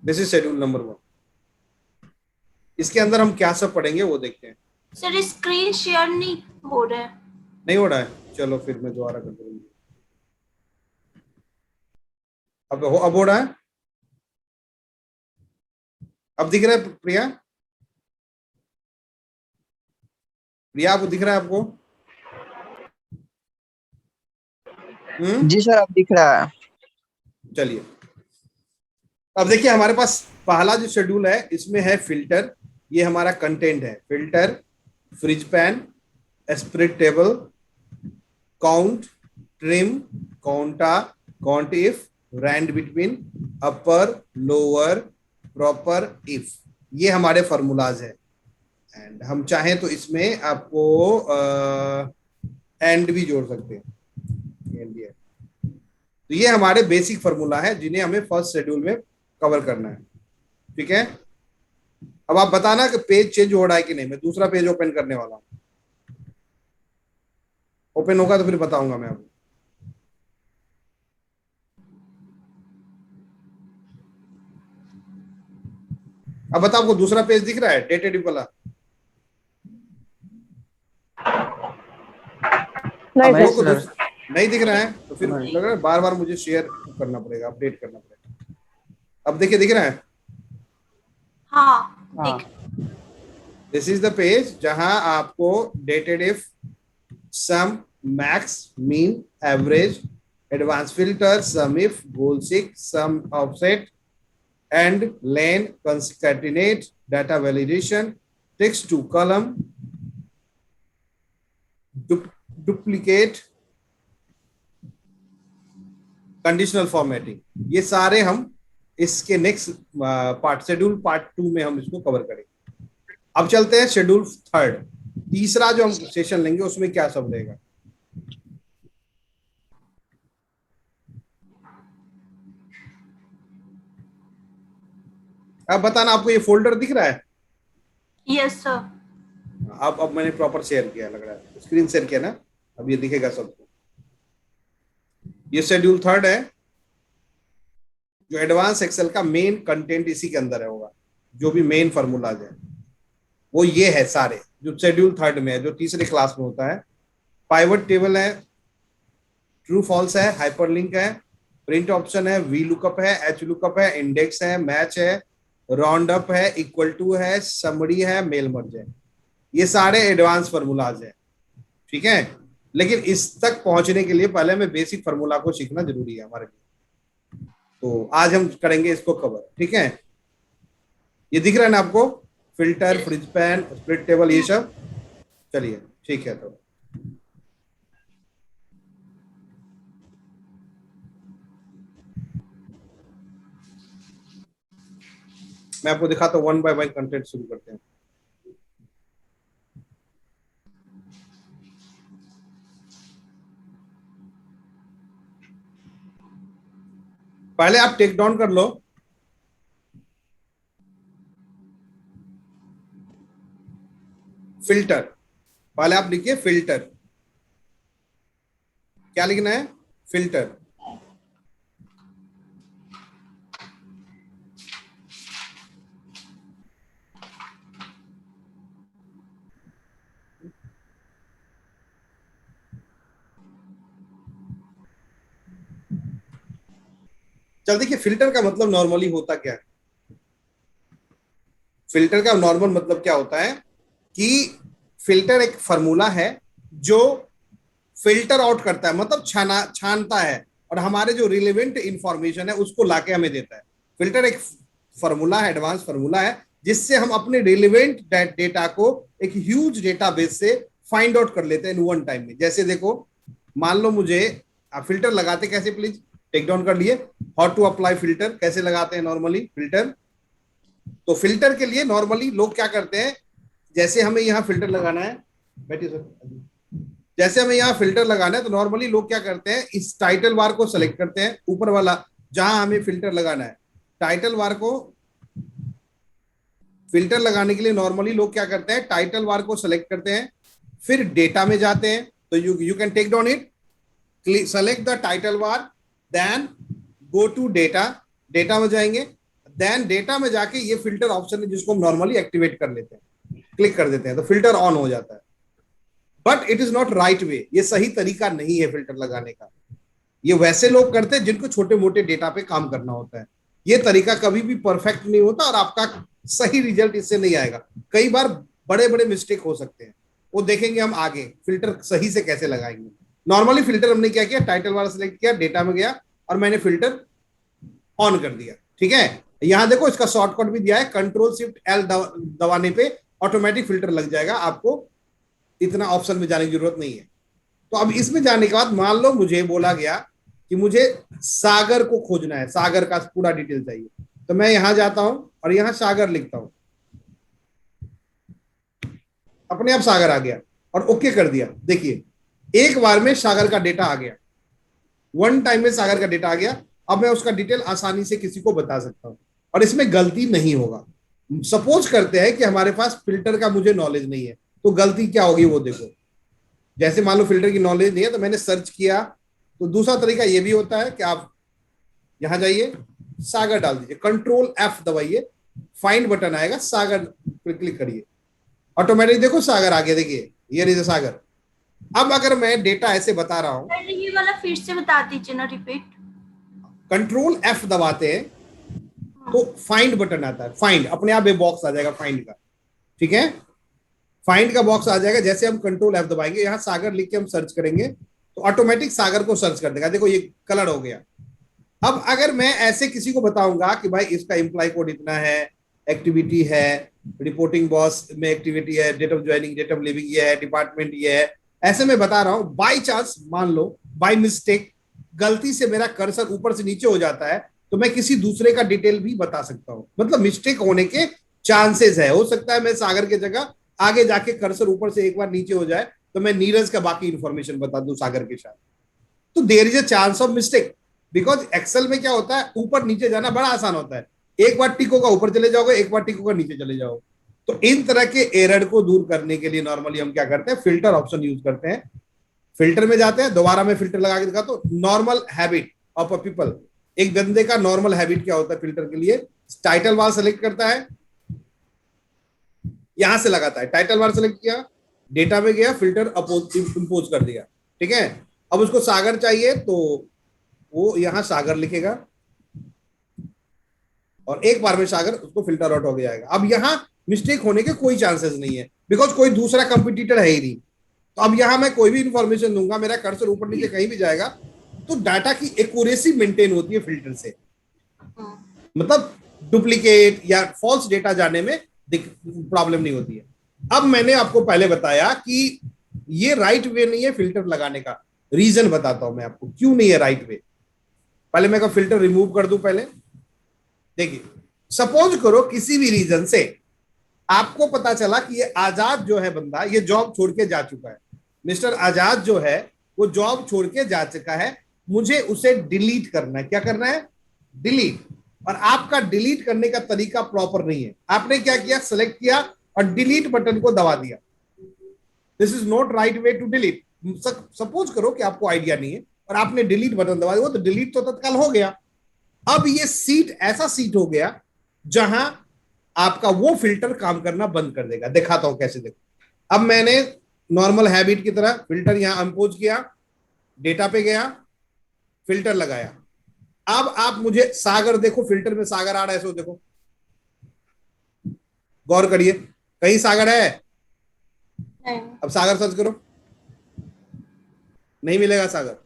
This is schedule number 1। इसके अंदर हम क्या सब पढ़ेंगे वो देखते हैं। सर स्क्रीन शेयर नहीं हो रहा है। नहीं हो रहा है, चलो फिर मैं दोबारा कर दूंगी। अब हो रहा है। अब दिख रहा है प्रिया? प्रिया, आपको दिख रहा है आपको? जी सर, अब दिख रहा है। चलिए, अब देखिए हमारे पास पहला जो शेड्यूल है इसमें है फिल्टर। ये हमारा कंटेंट है, filter, freeze pane, split table, count, trim, counta, count if, rand between, upper, lower, proper, if. ये हमारे फॉर्मूलाज है। एंड हम चाहें तो इसमें आपको एंड भी जोड़ सकते हैं। तो ये हमारे बेसिक फॉर्मूला है जिन्हें हमें फर्स्ट शेड्यूल में कवर करना है। ठीक है, अब आप बताना कि पेज चेंज हो रहा है कि नहीं। मैं दूसरा पेज ओपन करने वाला हूं। ओपन होगा तो फिर बताऊंगा मैं आपको। अब बताओ, आपको दूसरा पेज दिख रहा है डेटेड वाला? नहीं आप लोग को सर। नहीं दिख रहा है तो फिर नहीं। लग रहा है बार बार मुझे शेयर करना पड़ेगा, अपडेट करना पड़ेगा। अब देखिए, दिख रहा है? हाँ हाँ। देख। दिस इज द पेज जहां आपको dated if, sum, max, mean, average, advance filter, sum if, goal seek, sum offset, and, len, concatenate, data validation, text to column, duplicate, conditional formatting, ये सारे हम इसके नेक्स्ट पार्ट, शेड्यूल पार्ट 2 में हम इसको cover करेंगे। अब चलते हैं शेड्यूल थर्ड। तीसरा जो हम सेशन लेंगे उसमें क्या सब रहेगा। अब बताना, आपको ये फोल्डर दिख रहा है? Yes sir. अब मैंने प्रॉपर शेयर किया, लग रहा है स्क्रीन शेयर किया ना। अब ये दिखेगा सबको। ये शेड्यूल थर्ड है। जो एडवांस एक्सेल का मेन कंटेंट इसी के अंदर है होगा। जो भी मेन फॉर्मूलाज है वो ये है सारे, जो शेड्यूल थर्ड में है, जो तीसरे क्लास में होता है। पाइवट टेबल है, ट्रू फॉल्स है, हाइपरलिंक है, प्रिंट ऑप्शन है, वी लुकअप है, एच लुकअप है, इंडेक्स है, मैच है, राउंड अप है, इक्वल टू है, समरी है, मेल मर्ज है। ये सारे एडवांस फॉर्मूलाज है। ठीक है, लेकिन इस तक पहुंचने के लिए पहले हमें बेसिक फार्मूला को सीखना जरूरी है हमारे लिए। तो आज हम करेंगे इसको कवर। ठीक है, ये दिख रहा है ना आपको? Filter, freeze pan, split table, ये सब। चलिए ठीक है, तो मैं आपको दिखाता हूँ, वन बाय वन कंटेंट शुरू करते हैं। पहले आप टेक डाउन कर लो। फिल्टर, पहले आप लिखिए फिल्टर। क्या लिखना है? फिल्टर। चल देखिए, फिल्टर का मतलब नॉर्मली होता क्या है। फिल्टर का नॉर्मल मतलब क्या होता है कि फिल्टर एक फार्मूला है जो फिल्टर आउट करता है, मतलब छानता है, और हमारे जो रिलेवेंट इंफॉर्मेशन है उसको लाके हमें देता है। फिल्टर एक फार्मूला है, एडवांस फार्मूला है, जिससे हम अपने रिलेवेंट डेटा को एक ह्यूज डेटाबेस से फाइंड आउट कर लेते हैं इन वन टाइम में। जैसे देखो, मान लो मुझे, आप फिल्टर लगाते कैसे, प्लीज टेक डाउन कर लिए। हाउ टू अप्लाई फिल्टर, कैसे लगाते हैं नॉर्मली फिल्टर। तो फिल्टर के लिए नॉर्मली लोग क्या करते हैं, जैसे हमें यहाँ फिल्टर लगाना है, बैठिए सर, जैसे हमें यहाँ फिल्टर लगाना है तो नॉर्मली लोग क्या करते हैं, इस टाइटल बार को सेलेक्ट करते हैं, ऊपर वाला जहां हमें फिल्टर लगाना है, टाइटल बार को। फिल्टर लगाने के लिए नॉर्मली लोग क्या करते हैं, टाइटल बार को सेलेक्ट करते हैं, फिर डेटा में जाते हैं। तो you can take down it, select the title bar, then go to data. Data में जाएंगे, देन डेटा में जाके ये फिल्टर ऑप्शन है जिसको हम नॉर्मली एक्टिवेट कर लेते हैं, क्लिक कर देते हैं तो फिल्टर ऑन हो जाता है। But it is not right वे, ये सही तरीका नहीं है फिल्टर लगाने का। ये वैसे लोग करते हैं जिनको छोटे मोटे डेटा पे काम करना होता है। ये तरीका कभी भी परफेक्ट नहीं होता और आपका सही रिजल्ट इससे नहीं आएगा। कई बार बड़े बड़े मिस्टेक हो सकते हैं, वो देखेंगे हम आगे फिल्टर सही से कैसे लगाएंगे। नॉर्मली फिल्टर हमने क्या किया, टाइटल वाला सिलेक्ट किया, डेटा में गया और मैंने फिल्टर ऑन कर दिया। ठीक है, यहां देखो इसका शॉर्टकट भी दिया है, कंट्रोल शिफ्ट एल दबाने पे ऑटोमेटिक फिल्टर लग जाएगा, आपको इतना ऑप्शन में जाने की जरूरत नहीं है। तो अब इसमें जाने के बाद मान लो मुझे बोला गया कि मुझे सागर को खोजना है, सागर का पूरा डिटेल चाहिए, तो मैं यहां जाता हूं और यहां सागर लिखता हूं, अपने आप सागर आ गया और ओके कर दिया। देखिए एक बार में सागर का डेटा आ गया, वन टाइम में सागर का डेटा आ गया। अब मैं उसका डिटेल आसानी से किसी को बता सकता हूं और इसमें गलती नहीं होगा। सपोज करते हैं कि हमारे पास फिल्टर का मुझे नॉलेज नहीं है, तो गलती क्या होगी वो देखो। जैसे मान लो फिल्टर की नॉलेज नहीं है तो मैंने सर्च किया, तो दूसरा तरीका ये भी होता है कि आप यहां जाइए, सागर डाल दीजिए, कंट्रोल एफ दबाइए, फाइंड बटन आएगा, सागर पर क्लिक करिए, ऑटोमेटिक देखो सागर आ गया। देखिए ये रही सागर। अब अगर मैं डेटा ऐसे बता रहा हूं, ये वाला फिर से बता दीजिए ना, रिपीट। कंट्रोल एफ दबाते हैं तो फाइंड बटन आता है, फाइंड अपने आप एक बॉक्स आ जाएगा फाइंड का। ठीक है, फाइंड का बॉक्स आ जाएगा। जैसे हम कंट्रोल एफ दबाएंगे, यहां सागर लिख के हम सर्च करेंगे तो ऑटोमेटिक सागर को सर्च कर देगा। देखो ये कलर हो गया। अब अगर मैं ऐसे किसी को बताऊंगा कि भाई इसका एम्प्लॉय कोड इतना है, एक्टिविटी है, रिपोर्टिंग बॉस में एक्टिविटी है, date of joining, date of leaving ये है, डिपार्टमेंट ये है, ऐसे मैं बता रहा हूं, बाई चांस मान लो बाई मिस्टेक गलती से मेरा कर्सर ऊपर से नीचे हो जाता है, तो मैं किसी दूसरे का डिटेल भी बता सकता हूं। मतलब मिस्टेक होने के चांसेस है, हो सकता है मैं सागर की जगह आगे जाके कर्सर ऊपर से एक बार नीचे हो जाए तो मैं नीरज का बाकी इंफॉर्मेशन बता दूं सागर के साथ। तो there is a chance of mistake, because excel में क्या होता है, ऊपर नीचे जाना बड़ा आसान होता है। एक बार टिक होगा ऊपर चले जाओगे, एक बार टिक होगा नीचे चले जाओगे। तो इन तरह के एरर को दूर करने के लिए नॉर्मली हम क्या करते हैं, फिल्टर ऑप्शन यूज करते हैं। फिल्टर में जाते हैं, दोबारा मैं फिल्टर लगा के दिखाता हूं, normal habit of a people. एक बंदे का नॉर्मल हैबिट क्या होता है फिल्टर के लिए, टाइटल बार सेलेक्ट करता है, यहां से लगाता है, टाइटल बार सेलेक्ट किया, डेटा में गया, फिल्टर इंपोज कर दिया। ठीक है, अब उसको सागर चाहिए तो वो यहां सागर लिखेगा और एक बार में सागर उसको फिल्टर आउट हो जाएगा। अब यहां मिस्टेक होने के कोई चांसेस नहीं है, बिकॉज कोई दूसरा कंपटीटर है ही नहीं। तो अब यहां मैं कोई भी इंफॉर्मेशन दूंगा, मेरा कर्सर ऊपर नीचे कहीं भी जाएगा, तो डाटा की एक्यूरेसी मेंटेन होती है फिल्टर से। मतलब डुप्लीकेट या फॉल्स डेटा जाने में प्रॉब्लम नहीं होती है। अब मैंने आपको पहले बताया कि ये राइट वे नहीं है फिल्टर लगाने का। रीजन बताता हूं मैं आपको क्यों नहीं है राइट वे। पहले मैं फिल्टर रिमूव कर दूं। पहले देखिए, सपोज करो किसी भी रीजन से आपको पता चला कि ये आजाद जो है बंदा, ये जॉब छोड़ के जा चुका है। मिस्टर आजाद जो है वो जॉब छोड़ के जा चुका है, मुझे उसे डिलीट करना है। क्या करना है? डिलीट। और आपका डिलीट करने का तरीका प्रॉपर नहीं है। आपने क्या किया, सेलेक्ट किया और डिलीट बटन को दबा दिया। This is not right way to delete. Suppose करो कि आपको आइडिया नहीं है और आपने डिलीट बटन दबा दिया, तो डिलीट तो तत्काल हो गया। अब ये सीट ऐसा सीट हो गया जहां आपका वो फिल्टर काम करना बंद कर देगा। दिखाता हूं कैसे। देखो, अब मैंने नॉर्मल हैबिट की तरह फिल्टर यहां इंपोज किया, डेटा पे गया, फिल्टर लगाया। अब आप मुझे सागर देखो, फिल्टर में सागर आ रहा है, सो देखो, गौर करिए, कहीं सागर है? नहीं। अब सागर सर्च करो, नहीं मिलेगा सागर।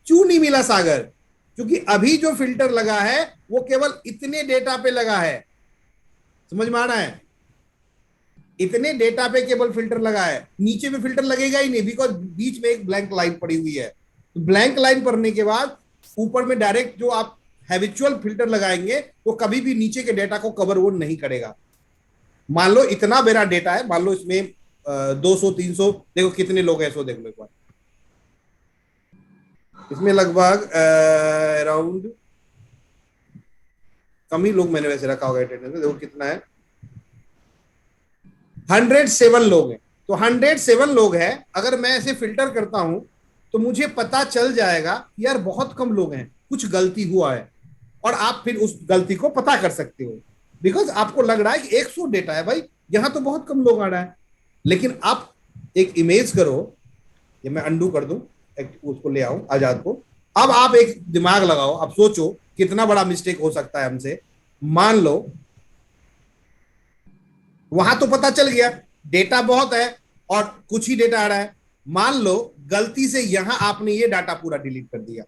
क्यों नहीं मिला सागर? क्योंकि अभी जो फिल्टर लगा है वो केवल इतने डेटा पे लगा है। समझ में आ रहा है? इतने डेटा पे केवल फिल्टर लगा है, नीचे में फिल्टर लगेगा ही नहीं, बिकॉज बीच में एक ब्लैंक लाइन पड़ी हुई है। तो ब्लैंक लाइन पड़ने के बाद ऊपर में डायरेक्ट जो आप हैबिचुअल फिल्टर लगाएंगे वो कभी भी नीचे के डेटा को कवर वो नहीं करेगा। मान लो इतना मेरा डेटा है, मान लो इसमें 200 300, देखो कितने लोग हैं, सो देख लो एक बार। इसमें लगभग अराउंड कम ही लोग मैंने वैसे रखा होगा अटेंडेंस में। देखो कितना है, 107 लोग हैं। तो 107 लोग हैं, अगर मैं ऐसे फिल्टर करता हूं तो मुझे पता चल जाएगा यार बहुत कम लोग हैं, कुछ गलती हुआ है। और आप फिर उस गलती को पता कर सकते हो, बिकॉज आपको लग रहा है कि 100 डेटा है भाई, यहां तो बहुत कम लोग आ रहा है। लेकिन आप एक इमेज करो, ये मैं अंडू कर दूं, उसको ले आऊं आजाद को। अब आप एक दिमाग लगाओ, अब सोचो कितना बड़ा मिस्टेक हो सकता है हमसे। मान लो वहां तो पता चल गया डेटा बहुत है और कुछ ही डेटा आ रहा है, मान लो गलती से यहां आपने ये डाटा पूरा डिलीट कर दिया,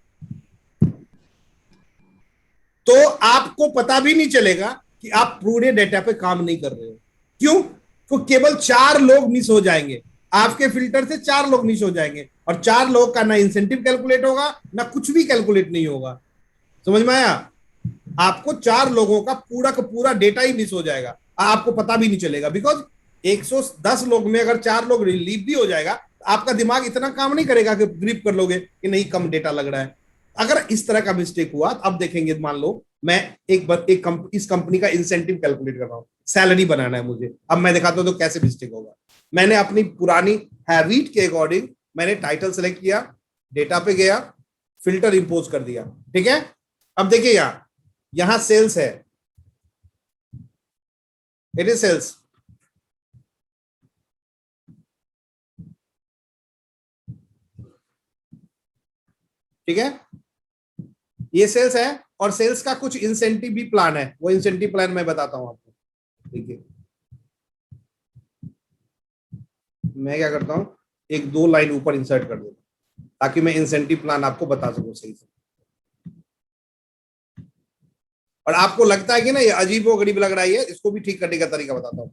तो आपको पता भी नहीं चलेगा कि आप पूरे डेटा पे काम नहीं कर रहे हो। क्यों? तो केवल 4 लोग मिस हो जाएंगे, आपके फिल्टर से 4 लोग मिस हो जाएंगे, और 4 लोग का ना इंसेंटिव कैलकुलेट होगा ना कुछ भी कैलकुलेट नहीं होगा। समझ में आया? आपको 4 लोगों का पूरा डेटा ही मिस हो जाएगा, आपको पता भी नहीं चलेगा, बिकॉज 110 लोग में अगर 4 लोग रिलीव भी हो जाएगा तो आपका दिमाग इतना काम नहीं करेगा कि ग्रिप कर लोगे कि नहीं कम डेटा लग रहा है। अगर इस तरह का मिस्टेक हुआ तो अब देखेंगे, मान लो मैं इस कंपनी का इंसेंटिव कैलकुलेट कर रहा हूं, सैलरी बनाना है मुझे, अब मैं दिखाता हूं तो कैसे मिस्टेक होगा। मैंने अपनी पुरानी हैबिट के अकॉर्डिंग मैंने टाइटल सेलेक्ट किया, डेटा पे गया, फिल्टर इंपोज कर दिया, ठीक है। अब देखिए यहां सेल्स है, इट इज सेल्स, ठीक है, ये सेल्स है, और सेल्स का कुछ इंसेंटिव भी प्लान है, वो इंसेंटिव प्लान मैं बताता हूं आपको। देखिए मैं क्या करता हूं, एक 2 लाइन ऊपर इंसर्ट कर देता हूं ताकि मैं इंसेंटिव प्लान आपको बता सकूं सही से। और आपको लगता है कि ना ये अजीबो गरीब लग रहा है, इसको भी ठीक करने का तरीका बताता हूं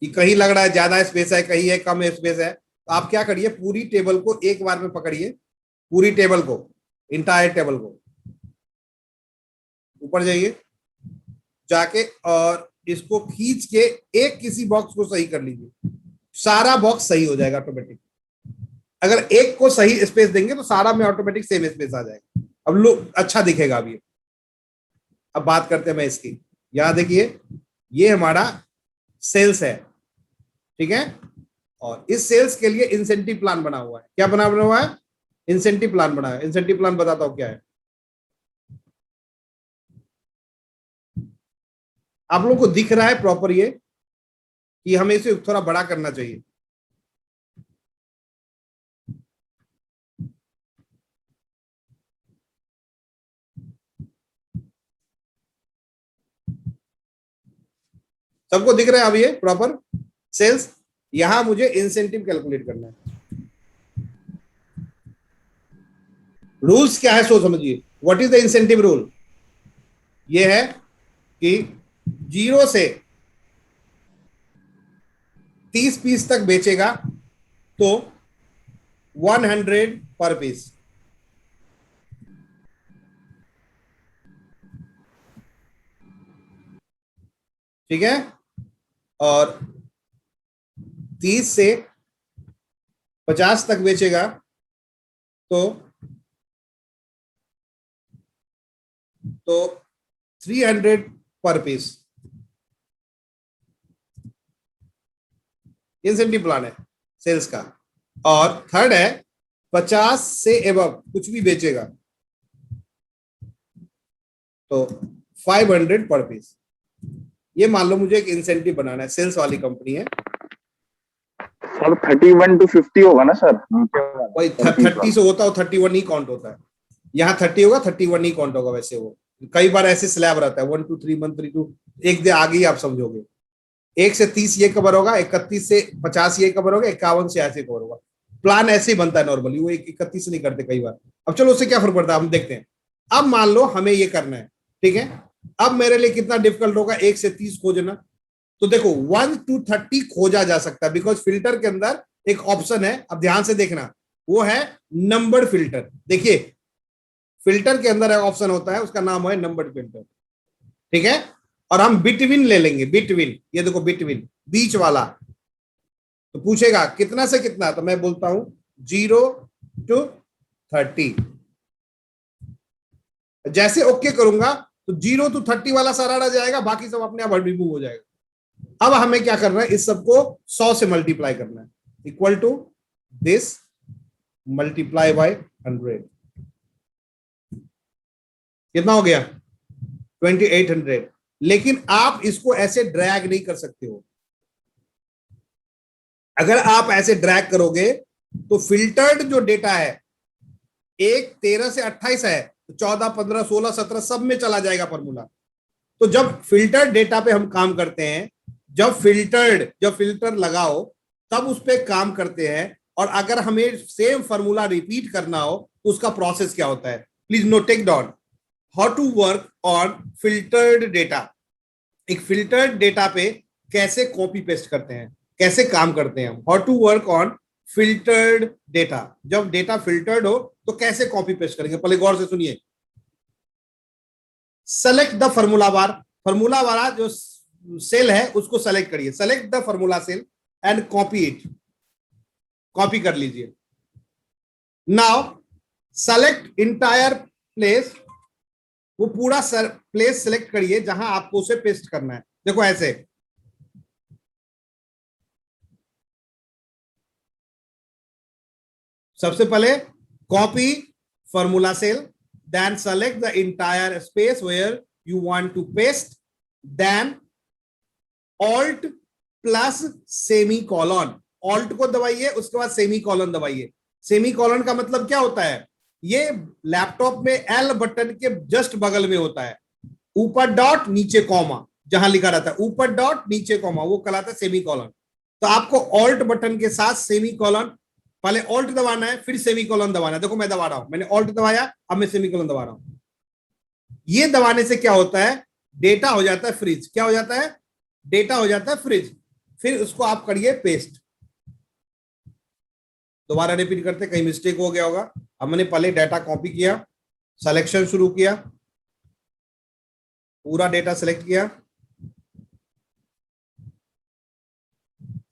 कि कहीं लग रहा है ज्यादा स्पेस है, कहीं है कम स्पेस है, तो आप क्या करिए, पूरी टेबल को एक बार में पकड़िए, पूरी टेबल को, इंटायर टेबल को, ऊपर जाइए, जाके और इसको खींच के एक किसी बॉक्स को सही कर लीजिए, सारा बॉक्स सही हो जाएगा ऑटोमेटिक। अगर एक को सही स्पेस देंगे तो सारा में ऑटोमेटिक सेम स्पेस आ जाएगा, अब लो अच्छा दिखेगा। अब ये अब बात करते हैं मैं इसकी, यहां देखिए ये हमारा सेल्स है, ठीक है, और इस सेल्स के लिए इंसेंटिव प्लान बना हुआ है। क्या बना हुआ है? इंसेंटिव प्लान बना है। इंसेंटिव प्लान बताता हूं क्या है। आप लोगों को दिख रहा है प्रॉपर ये, कि हमें इसे थोड़ा बड़ा करना चाहिए? सबको दिख रहा है अब ये प्रॉपर सेल्स? यहां मुझे इंसेंटिव कैलकुलेट करना है। रूल्स क्या है सो समझिए, what is the incentive rule? ये है कि 0 से 30 पीस तक बेचेगा तो 100 पर पीस, ठीक है, और 30 से 50 तक बेचेगा तो 300 पर पीस। इंसेंटिव प्लान है सेल्स का। और थर्ड है 50 से एबव कुछ भी बेचेगा तो 500 पर पीस। ये मान लो मुझे एक इंसेंटिव बनाना है, सेल्स वाली कंपनी है। सर 31 to 50 होगा ना सर? वही 30 से होता हो, 31 ही काउंट होता है। यहाँ 30 होगा, 31 ही काउंट होगा। वैसे वो कई बार ऐसे स्लैब रहता है 1 to 3 1 3 2, एक दे आगे ही आप समझोगे। 1 से 30 ये कवर होगा, 31 से 50 ये कवर होगा, 51 से ऐसे कवर होगा। प्लान ऐसे ही बनता है नॉर्मली, वो 31 नहीं करते कई बार। अब चलो उससे क्या फर्क पड़ता है, हम देखते हैं। अब मान लो हमें ये करना है, ठीक है। अब मेरे लिए कितना डिफिकल्ट होगा 1 से 30 खोजना? तो देखो 1 to 30 खोजा जा सकता है, बिकॉज फिल्टर के अंदर एक ऑप्शन है, अब ध्यान से देखना, वो है नंबर्ड फिल्टर। देखिए फिल्टर के अंदर एक ऑप्शन होता है, उसका नाम है नंबर्ड फिल्टर, ठीक है। और हम बिटवीन ले लेंगे, बिटवीन, ये देखो बिटवीन, बीच वाला। तो पूछेगा कितना से कितना, तो मैं बोलता हूं 0 to 30। जैसे ओके करूंगा तो 0 to 30 वाला सारा रह जाएगा, बाकी सब अपने आप रिमूव हो जाएगा। अब हमें क्या करना है, इस सबको 100 से मल्टीप्लाई करना है, equal to this multiply by 100। कितना हो गया? 2800। लेकिन आप इसको ऐसे ड्रैग नहीं कर सकते हो। अगर आप ऐसे ड्रैग करोगे तो फिल्टर्ड जो डेटा है, एक 13 से 28 है, तो 14, 15, 16, 17 सब में चला जाएगा फॉर्मूला। तो जब फिल्टर्ड डेटा पे हम काम करते हैं, जब फिल्टर लगाओ तब उस पर काम करते हैं। और अगर हमें सेम फॉर्मूला रिपीट करना हो तो उसका प्रोसेस क्या होता है, please note take down how to work on filtered data. एक फिल्टर्ड डेटा पे कैसे कॉपी पेस्ट करते हैं, कैसे काम करते हैं, how to work on filtered data. जब डेटा फिल्टर्ड हो तो कैसे कॉपी पेस्ट करेंगे, पहले गौर से सुनिए। सेलेक्ट द फॉर्मूला वाला जो सेल है उसको सेलेक्ट करिए, select the formula cell and copy it, copy कर लीजिए। नाउ सेलेक्ट इंटायर प्लेस, वो पूरा प्लेस सेलेक्ट करिए जहां आपको उसे पेस्ट करना है। देखो ऐसे, सबसे पहले copy formula cell, then select the entire space where you want to paste, then alt plus semicolon, alt को दबाइए, उसके बाद सेमी कॉलन दबाइए। सेमी कॉलन का मतलब क्या होता है, ये लैपटॉप में एल बटन के जस्ट बगल में होता है, ऊपर डॉट नीचे कॉमा, जहां लिखा रहता है ऊपर डॉट नीचे कॉमा, वो कहलाता है सेमी कॉलन। तो आपको ऑल्ट बटन के साथ सेमी कॉलन, पहले ऑल्ट दबाना है फिर सेमी कॉलन दबाना है। देखो मैं दबा रहा हूं, मैंने ऑल्ट दबाया, अब मैं सेमी कॉलन दबा रहा हूं। ये दबाने से क्या होता है, डेटा हो जाता है फ्रीज। क्या हो जाता है, डेटा हो जाता है फ्रीज। फिर उसको आप करिए पेस्ट। दोबारा रिपीट करते, कहीं मिस्टेक हो गया होगा। हमने पहले डाटा कॉपी किया, सिलेक्शन शुरू किया, पूरा डेटा सिलेक्ट किया,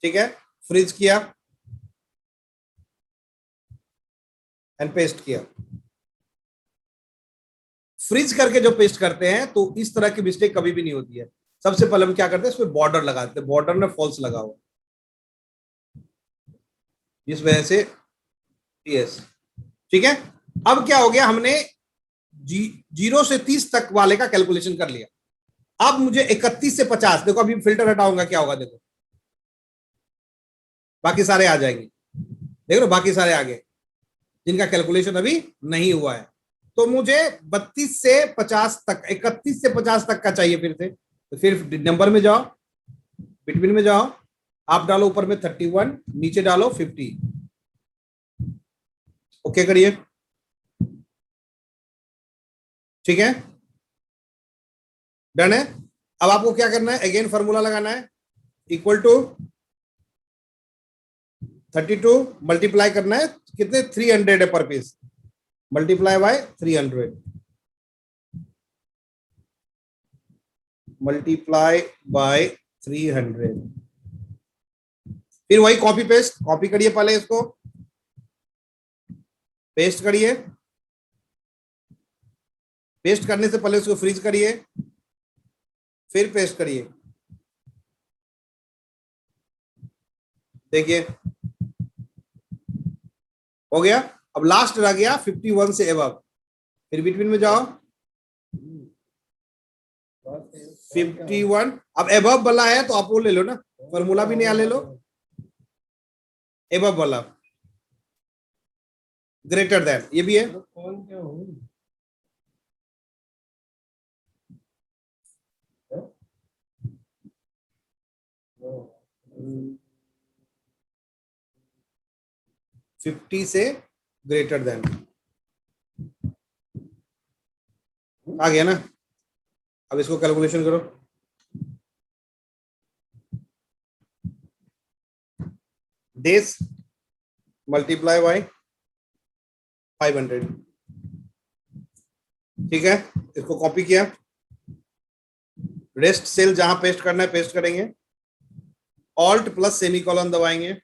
ठीक है, फ्रीज किया एंड पेस्ट किया। फ्रीज करके जो पेस्ट करते हैं तो इस तरह की मिस्टेक कभी भी नहीं होती है। सबसे पहले हम क्या करते हैं, इसमें बॉर्डर लगाते हैं, बॉर्डर में फॉल्स लगाओ, इस वजह से यस, ठीक है। अब क्या हो गया, हमने 0 से 30 तक वाले का कैलकुलेशन कर लिया। अब मुझे 31 से 50, देखो अभी फिल्टर हटाऊंगा क्या होगा, देखो बाकी सारे आ जाएंगे, देख लो बाकी सारे आ गए जिनका कैलकुलेशन अभी नहीं हुआ है। तो मुझे 32 से 50 तक, 31 से 50 तक का चाहिए फिर से। तो फिर नंबर में जाओ, बिटवीन में जाओ, आप डालो ऊपर में 31, नीचे डालो 50, ओके करिए, ठीक है, डन है। अब आपको क्या करना है, अगेन फॉर्मूला लगाना है, इक्वल टू 32 मल्टीप्लाई करना है, कितने 300 है पर piece, multiply by 300, multiply by 300। फिर वही कॉपी पेस्ट, कॉपी करिए, पहले इसको पेस्ट करिए, पेस्ट करने से पहले उसको फ्रीज करिए, फिर पेस्ट करिए, देखिए हो गया। अब लास्ट रह गया 51 से एबव, फिर बिटवीन में जाओ 51। अब एबव वाला है तो आप वो ले लो ना, फॉर्मूला भी नया ले लो, एबव वाला ग्रेटर देन, ये भी है, फिफ्टी से ग्रेटर देन आ गया ना। अब इसको कैलकुलेशन करो, डेज मल्टीप्लाई बाय 500, ठीक है। इसको कॉपी किया, रेस्ट सेल जहां पेस्ट करना है पेस्ट करेंगे, ऑल्ट प्लस सेमीकोलन दबाएंगे,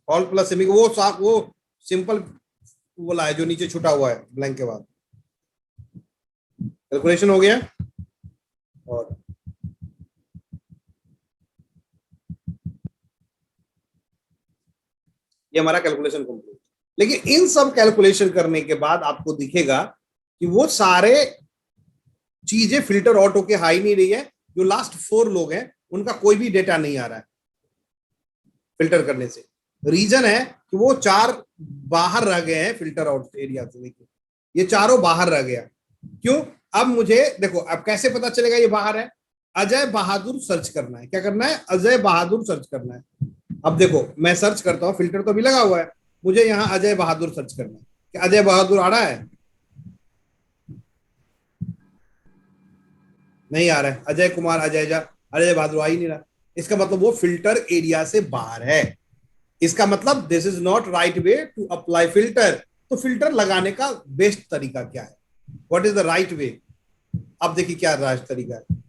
ऑल्ट प्लस सेमी, वो सिंपल बोला है जो नीचे छुटा हुआ है ब्लैंक के बाद। कैलकुलेशन हो गया और ये हमारा कैलकुलेशन कंप्लीट। लेकिन इन सब कैलकुलेशन करने के बाद आपको दिखेगा कि वो सारे चीजें फिल्टर ऑटो के हाई नहीं रही है। जो लास्ट 4 लोग हैं उनका कोई भी डेटा नहीं आ रहा है फिल्टर करने से। रीजन है कि वो 4 बाहर रह गए हैं फिल्टर आउट एरिया से। देखिए ये चारों बाहर रह गया। क्यों? अब मुझे देखो, अब कैसे पता चलेगा ये बाहर है? अजय बहादुर सर्च करना है। क्या करना है? अजय बहादुर सर्च करना है। अब देखो मैं सर्च करता हूं, फिल्टर तो अभी लगा हुआ है, मुझे यहाँ अजय बहादुर सर्च करना है। क्या अजय बहादुर आ रहा है? नहीं आ रहा है। अजय कुमार, अजय बहादुर आ ही नहीं रहा। इसका मतलब वो फिल्टर एरिया से बाहर है। इसका मतलब this is not right way to apply filter. तो फिल्टर लगाने का बेस्ट तरीका क्या है? What is the right way? अब देखिए क्या राइट तरीका है।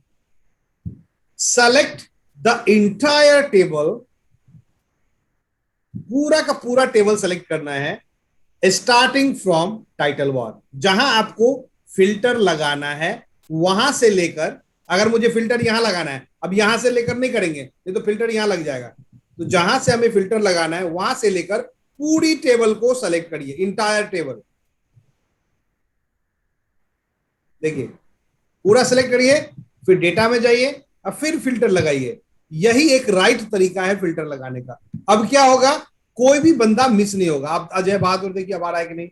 सेलेक्ट द इंटायर टेबल, पूरा का पूरा टेबल सेलेक्ट करना है स्टार्टिंग फ्रॉम टाइटल बार। जहां आपको फिल्टर लगाना है वहां से लेकर, अगर मुझे फिल्टर यहां लगाना है, अब यहां से लेकर नहीं करेंगे, नहीं तो फिल्टर यहां लग जाएगा। तो जहां से हमें फिल्टर लगाना है वहां से लेकर पूरी टेबल को सेलेक्ट करिए, इंटायर टेबल। देखिए पूरा सेलेक्ट करिए, फिर डेटा में जाइए, अब फिर फिल्टर लगाइए। यही एक राइट तरीका है फिल्टर लगाने का। अब क्या होगा? कोई भी बंदा मिस नहीं होगा। आप अजय बहादुर देखिए अब आ रहा है कि नहीं?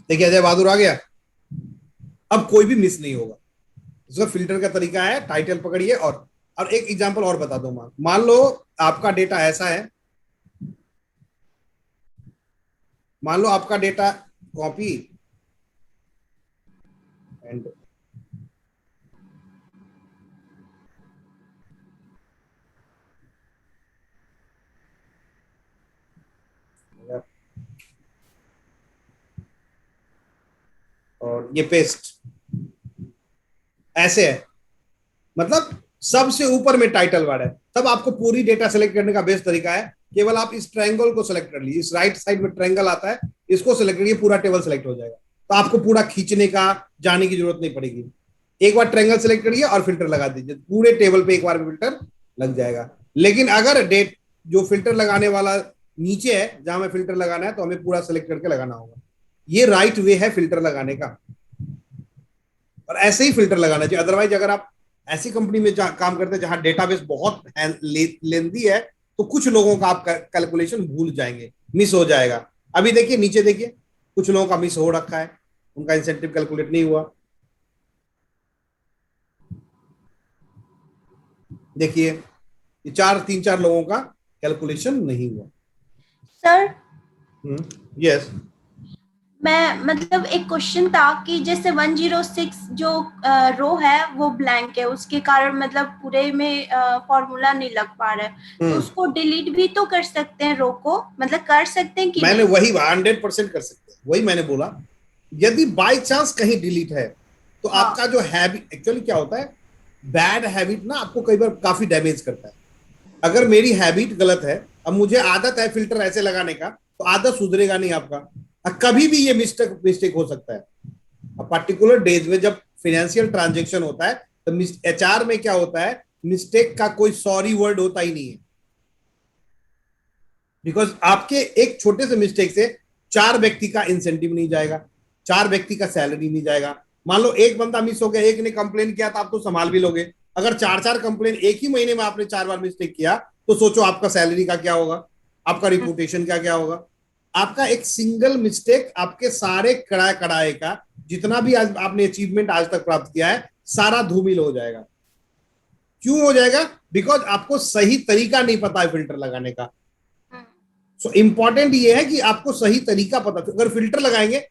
देखिए अजय बहादुर आ गया। अब कोई भी मिस नहीं होगा। इसका फिल्टर का तरीका है, टाइटल पकड़िए। और एक एग्जांपल और बता दो। मान लो आपका डेटा ऐसा है, मान लो आपका डेटा कॉपी एंड और ये पेस्ट ऐसे है। मतलब सबसे ऊपर में टाइटल वर्ड है। तब आपको पूरी डेटा सेलेक्ट करने का बेस्ट तरीका है, केवल आप इस ट्रायंगल को सेलेक्ट कर लीजिए। इस राइट साइड में ट्रायंगल आता है, इसको सेलेक्ट करिए, पूरा टेबल सेलेक्ट हो जाएगा। तो आपको पूरा खींचने का जाने की जरूरत नहीं पड़ेगी। एक बार ट्रायंगल सेलेक्ट करिए और फिल्टर लगा दीजिए, पूरे टेबल पे एक बार में फिल्टर लग जाएगा। लेकिन अगर डेट जो फिल्टर लगाने वाला नीचे है जहां में फिल्टर लगाना है, तो हमें पूरा सेलेक्ट करके लगाना होगा। ये राइट वे है फिल्टर लगाने का, और ऐसे ही फिल्टर लगाना चाहिए। अदरवाइज अगर आप ऐसी कंपनी में काम करते हैं जहां डेटाबेस बहुत लेंदी है, तो कुछ लोगों का आप कैलकुलेशन भूल जाएंगे, मिस हो जाएगा। अभी देखिए नीचे देखिए, कुछ लोगों का मिस हो रखा है, उनका इंसेंटिव कैलकुलेट नहीं हुआ। देखिए ये 3-4 लोगों का कैलकुलेशन नहीं हुआ। सर यस मैं मतलब एक क्वेश्चन था कि जैसे 106 जो रो है वो ब्लैंक है, उसके कारण मतलब पूरे में फॉर्मूला नहीं लग पा रहा है, तो उसको डिलीट भी तो कर सकते हैं रो को, मतलब कर सकते हैं कि मैंने नहीं? वही 100% कर सकते हैं, वही मैंने बोला। यदि बाय चांस कहीं डिलीट है तो आपका जो हैबिट, एक्चुअली क्या होता है, बैड हैबिट ना आपको कई बार काफी डैमेज करता है। अगर मेरी हैबिट गलत है, अब मुझे आदत है फिल्टर ऐसे लगाने का, तो आदत सुधरेगा नहीं आपका। कभी भी ये मिस्टेक हो सकता है। पर्टिकुलर डेज में जब फाइनेंशियल ट्रांजेक्शन होता है, तो एचआर में क्या होता है, मिस्टेक का कोई सॉरी वर्ड होता ही नहीं है। बिकॉज आपके एक छोटे से मिस्टेक से 4 व्यक्ति का इंसेंटिव नहीं जाएगा, 4 व्यक्ति का सैलरी नहीं जाएगा। मान लो एक बंदा मिस हो गया, एक ने कंप्लेन किया, तो आप तो संभाल भी लोगे। अगर 4 कंप्लेन एक ही महीने में आपने 4 बार मिस्टेक किया, तो सोचो आपका सैलरी का क्या होगा, आपका रिपुटेशन का क्या होगा। आपका एक सिंगल मिस्टेक आपके सारे कड़ाए का जितना भी आज आपने अचीवमेंट आज तक प्राप्त किया है, सारा धूमिल हो जाएगा। क्यों हो जाएगा? बिकॉज आपको सही तरीका नहीं पता है फिल्टर लगाने का। सो इंपॉर्टेंट ये है कि आपको सही तरीका पता। अगर फिल्टर लगाएंगे,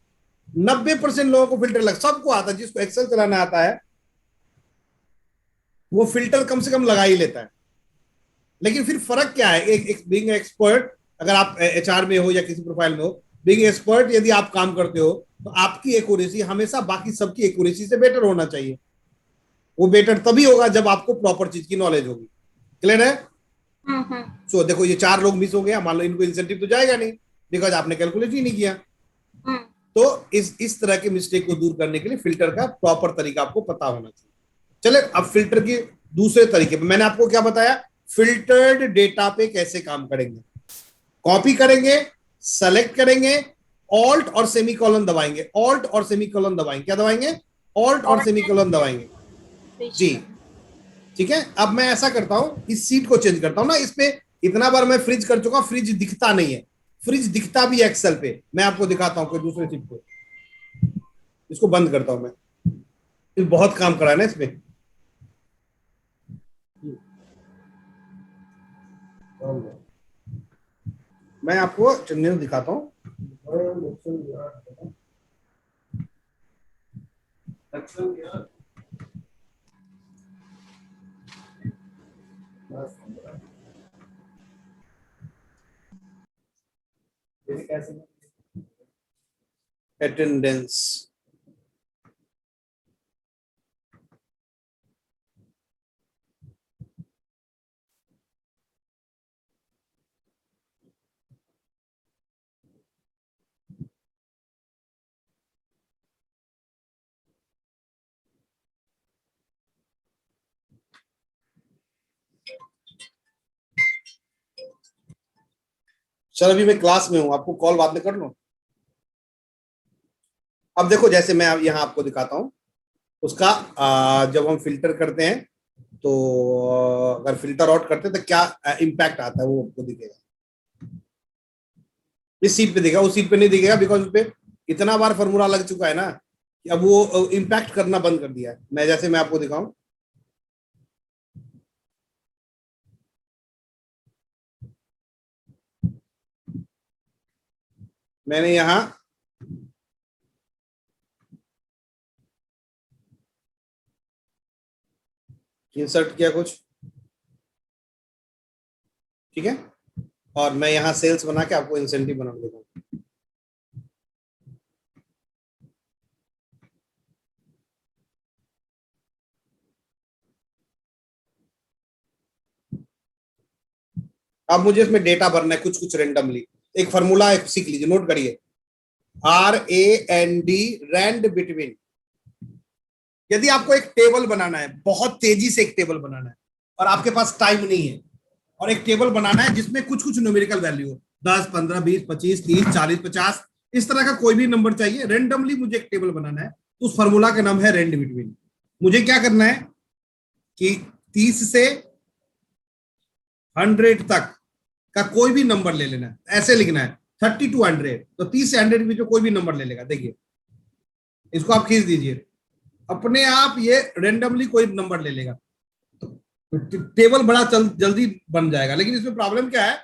90% लोगों को फिल्टर सबको आता है, जिसको एक्सेल चलाना आता है वो फिल्टर कम से कम लगा ही लेता है। लेकिन फिर फर्क क्या है, एक बीइंग एक्सपर्ट, अगर आप एचआर में हो या किसी प्रोफाइल में हो, बीइंग एक्सपर्ट यदि आप काम करते हो, तो आपकी एक्यूरेसी हमेशा बाकी सबकी एक्यूरेसी से बेटर होना चाहिए। वो बेटर तभी होगा जब आपको प्रॉपर चीज की नॉलेज होगी। क्लियर है? सो देखो ये 4 लोग मिस हो गया, मान लो इनको इंसेंटिव तो जाएगा नहीं, बिकॉज आपने कैलकुलेट ही नहीं किया। तो इस तरह के मिस्टेक को दूर करने के लिए फिल्टर का प्रॉपर तरीका आपको पता होना चाहिए। चले अब फिल्टर के दूसरे तरीके, मैंने आपको क्या बताया, फिल्टर्ड डेटा पे कैसे काम करेंगे। कॉपी करेंगे, सेलेक्ट करेंगे, ऑल्ट और सेमीकोलन दबाएंगे, ऑल्ट और सेमीकोलन दबाएंगे, क्या दबाएंगे, ऑल्ट और सेमीकोलन दबाएंगे जी। ठीक है, अब मैं ऐसा करता हूं, इस सीट को चेंज करता हूं ना, इस पे इतना बार मैं फ्रिज कर चुका, फ्रिज दिखता नहीं है, फ्रिज दिखता भी एक्सेल पे, मैं आपको दिखाता हूं कोई दूसरे सीट पे, इसको बंद करता हूं मैं, ये बहुत काम करा है ना इसमें। मैं आपको चंदन दिखाता हूं, अटेंडेंस, चल अभी मैं क्लास में हूं, आपको कॉल बाद में कर लो। अब देखो, जैसे मैं यहाँ आपको दिखाता हूं उसका, जब हम फिल्टर करते हैं तो अगर फिल्टर आउट करते हैं तो क्या इम्पैक्ट आता है वो आपको दिखेगा, इस सीट पे दिखेगा, उस सीट पे नहीं दिखेगा, बिकॉज उस पे इतना बार फॉर्मूला लग चुका है ना कि अब वो इम्पैक्ट करना बंद कर दिया है। मैं जैसे मैं आपको दिखाऊं, मैंने यहां इंसर्ट किया कुछ, ठीक है, और मैं यहां सेल्स बना के आपको इंसेंटिव बना देता हूं। अब मुझे इसमें डेटा भरना है कुछ कुछ रेंडमली, एक फॉर्मूला सीख लीजिए, नोट करिए, RAND, रैंड बिटवीन। यदि आपको एक टेबल बनाना है, बहुत तेजी से एक टेबल बनाना है और आपके पास टाइम नहीं है, और एक टेबल बनाना है जिसमें कुछ कुछ न्यूमेरिकल वैल्यू हो, 10, 15, 20, 25, 30, 40, 50, इस तरह का कोई भी नंबर चाहिए, रेंडमली मुझे एक टेबल बनाना है, तो उस फॉर्मूला का नाम है रैंड बिटवीन। मुझे क्या करना है कि 30 से 100 तक का कोई भी नंबर ले लेना है, ऐसे लिखना है 30 to 100, तो 30 से 100 के बीच में कोई भी नंबर ले लेगा। देखिए इसको आप खींच दीजिए, अपने आप ये रेंडमली कोई नंबर ले लेगा, तो टेबल बड़ा जल्दी बन जाएगा। लेकिन इसमें प्रॉब्लम क्या है,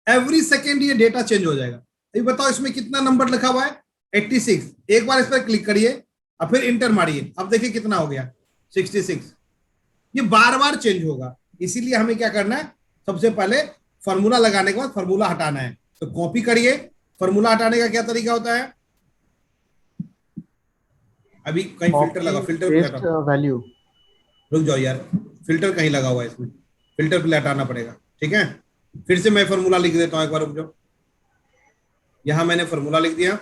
एवरी सेकेंड ये डेटा चेंज हो जाएगा। अभी बताओ इसमें कितना नंबर लिखा हुआ है, 86, एक बार इस पर क्लिक करिए और फिर इंटर मारिए, अब देखिए कितना हो गया, 66। ये बार बार चेंज होगा, इसीलिए हमें क्या करना है, सबसे पहले फॉर्मूला लगाने के बाद फॉर्मूला हटाना है। तो कॉपी करिए, फॉर्मूला हटाने का क्या तरीका होता है, अभी कहीं फिल्टर लगा, फिल्टर वैल्यू, रुक जाओ यार, फिल्टर कहीं लगा हुआ है इसमें, फिल्टर पे हटाना पड़ेगा, ठीक है। फिर से मैं फॉर्मूला लिख देता हूं, एक बार रुक जाओ, यहां मैंने फॉर्मूला लिख दिया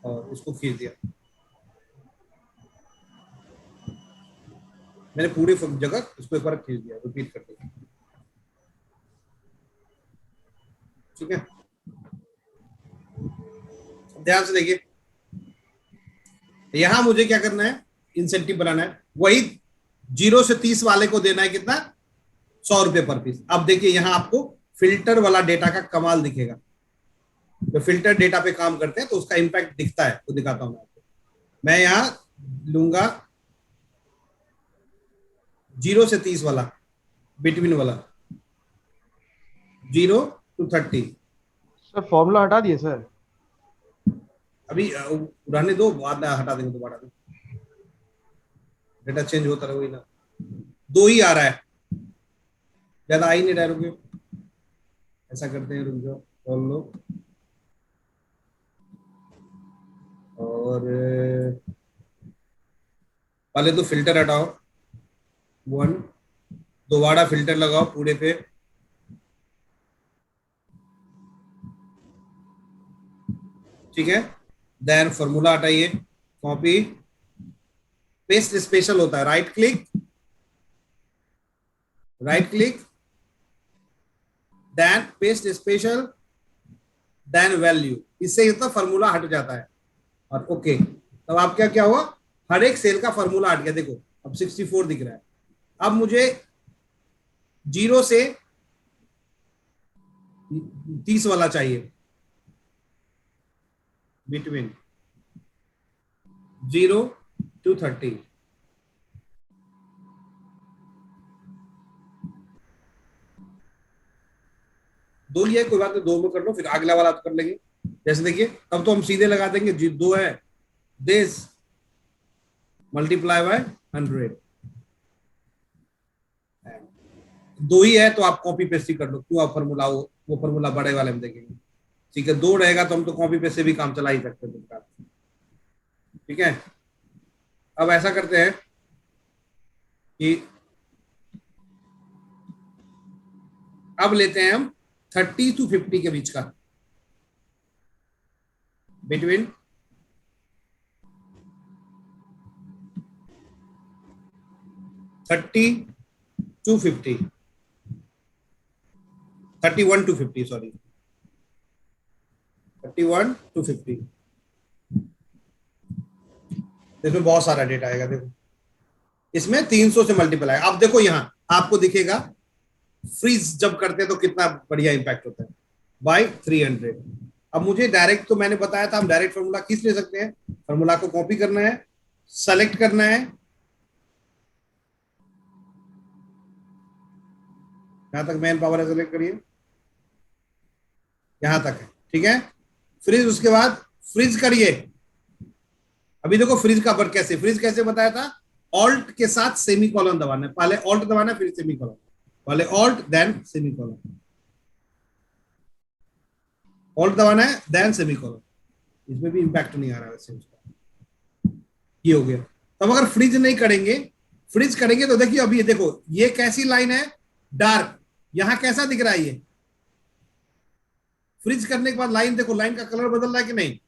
और इसको खींच दिया, मैंने पूरी जगह इसको एक बार खींच दिया, रिपीट कर दिया, ठीक है। ध्यान से देखिए, यहां मुझे क्या करना है, इंसेंटिव बनाना है, वही 0 से 30 वाले को देना है कितना, 100 रुपए पर पीस। अब देखिए यहां आपको फिल्टर वाला डेटा का कमाल दिखेगा, जो फिल्टर डेटा पे काम करते हैं तो उसका इंपैक्ट दिखता है, तो दिखाता हूं मैं आपको। मैं यहां लूंगा 0 से 30 वाला, बिटवीन वाला, 0 to 30। सर फॉर्मूला हटा दिए सर, अभी रहने दो, बाद में हटा देंगे दोबारा, डेटा चेंज होता रहे, वही ना, 2 ही आ रहा है, ज्यादा आ ही नहीं रहा, रुकिए ऐसा करते हैं, रुक जाओ, खोल लो, और पहले तो फिल्टर हटाओ 1, दोबारा फिल्टर लगाओ पूरे पे, ठीक है। देन फॉर्मूला हटाइए, कॉपी पेस्ट स्पेशल होता है, right click right click, then paste special, then value. इससे इतना फॉर्मूला हट जाता है और ओके। तब आप क्या हुआ, हर एक सेल का फॉर्मूला हट गया। देखो अब 64 दिख रहा है। अब मुझे 0 से 30 वाला चाहिए, बिटवीन 0 to 30। दो लिया कोई बात नहीं, दो में कर लो, फिर अगला वाला कर लेंगे। जैसे देखिए अब तो हम सीधे लगा देंगे, जी 2 है, दिस मल्टीप्लाई बाय 100। 2 ही है तो आप कॉपी पेस्ट ही कर लो, क्यों आप फॉर्मूला वो फॉर्मूला बड़े वाले में देखेंगे। ठीक है, 2 रहेगा तो हम तो कॉपी पेस्ट से भी काम चला ही सकते हैं। ठीक है, अब ऐसा करते हैं कि अब लेते हैं हम 30 to 50 के बीच का, between 30 to 50, 31 to 50, sorry 31 to 50। इसमें बहुत सारा डेटा आएगा। देखो इसमें 300 से मल्टीपल आएगा। अब देखो यहां आपको दिखेगा फ्रीज जब करते हैं तो कितना बढ़िया इंपैक्ट होता है, बाय 300। अब मुझे डायरेक्ट, तो मैंने बताया था हम डायरेक्ट फॉर्मूला किस ले सकते हैं। फॉर्मूला को कॉपी करना है, सेलेक्ट करना है, यहां तक मैन पावर है, सेलेक्ट करिए, यहां तक है। ठीक है, फ्रीज, उसके बाद फ्रीज करिए। अभी देखो फ्रीज का वर्क कैसे, फ्रीज कैसे बताया था, ऑल्ट के साथ सेमी कॉलन दबाना है, पहले ऑल्ट दबाना है फिर सेमी कॉलन, पहले alt then semicolon, alt दबाना है देन सेमी कॉलन। इसमें भी इंपैक्ट नहीं आ रहा है वैसे उसका, ये हो गया। तब अगर फ्रीज नहीं करेंगे, फ्रीज करेंगे तो देखिए अभी देखो ये कैसी लाइन है, डार्क, यहां कैसा दिख रहा है ये, फ्रीज करने के बाद लाइन देखो, लाइन का कलर बदल रहा है कि नहीं,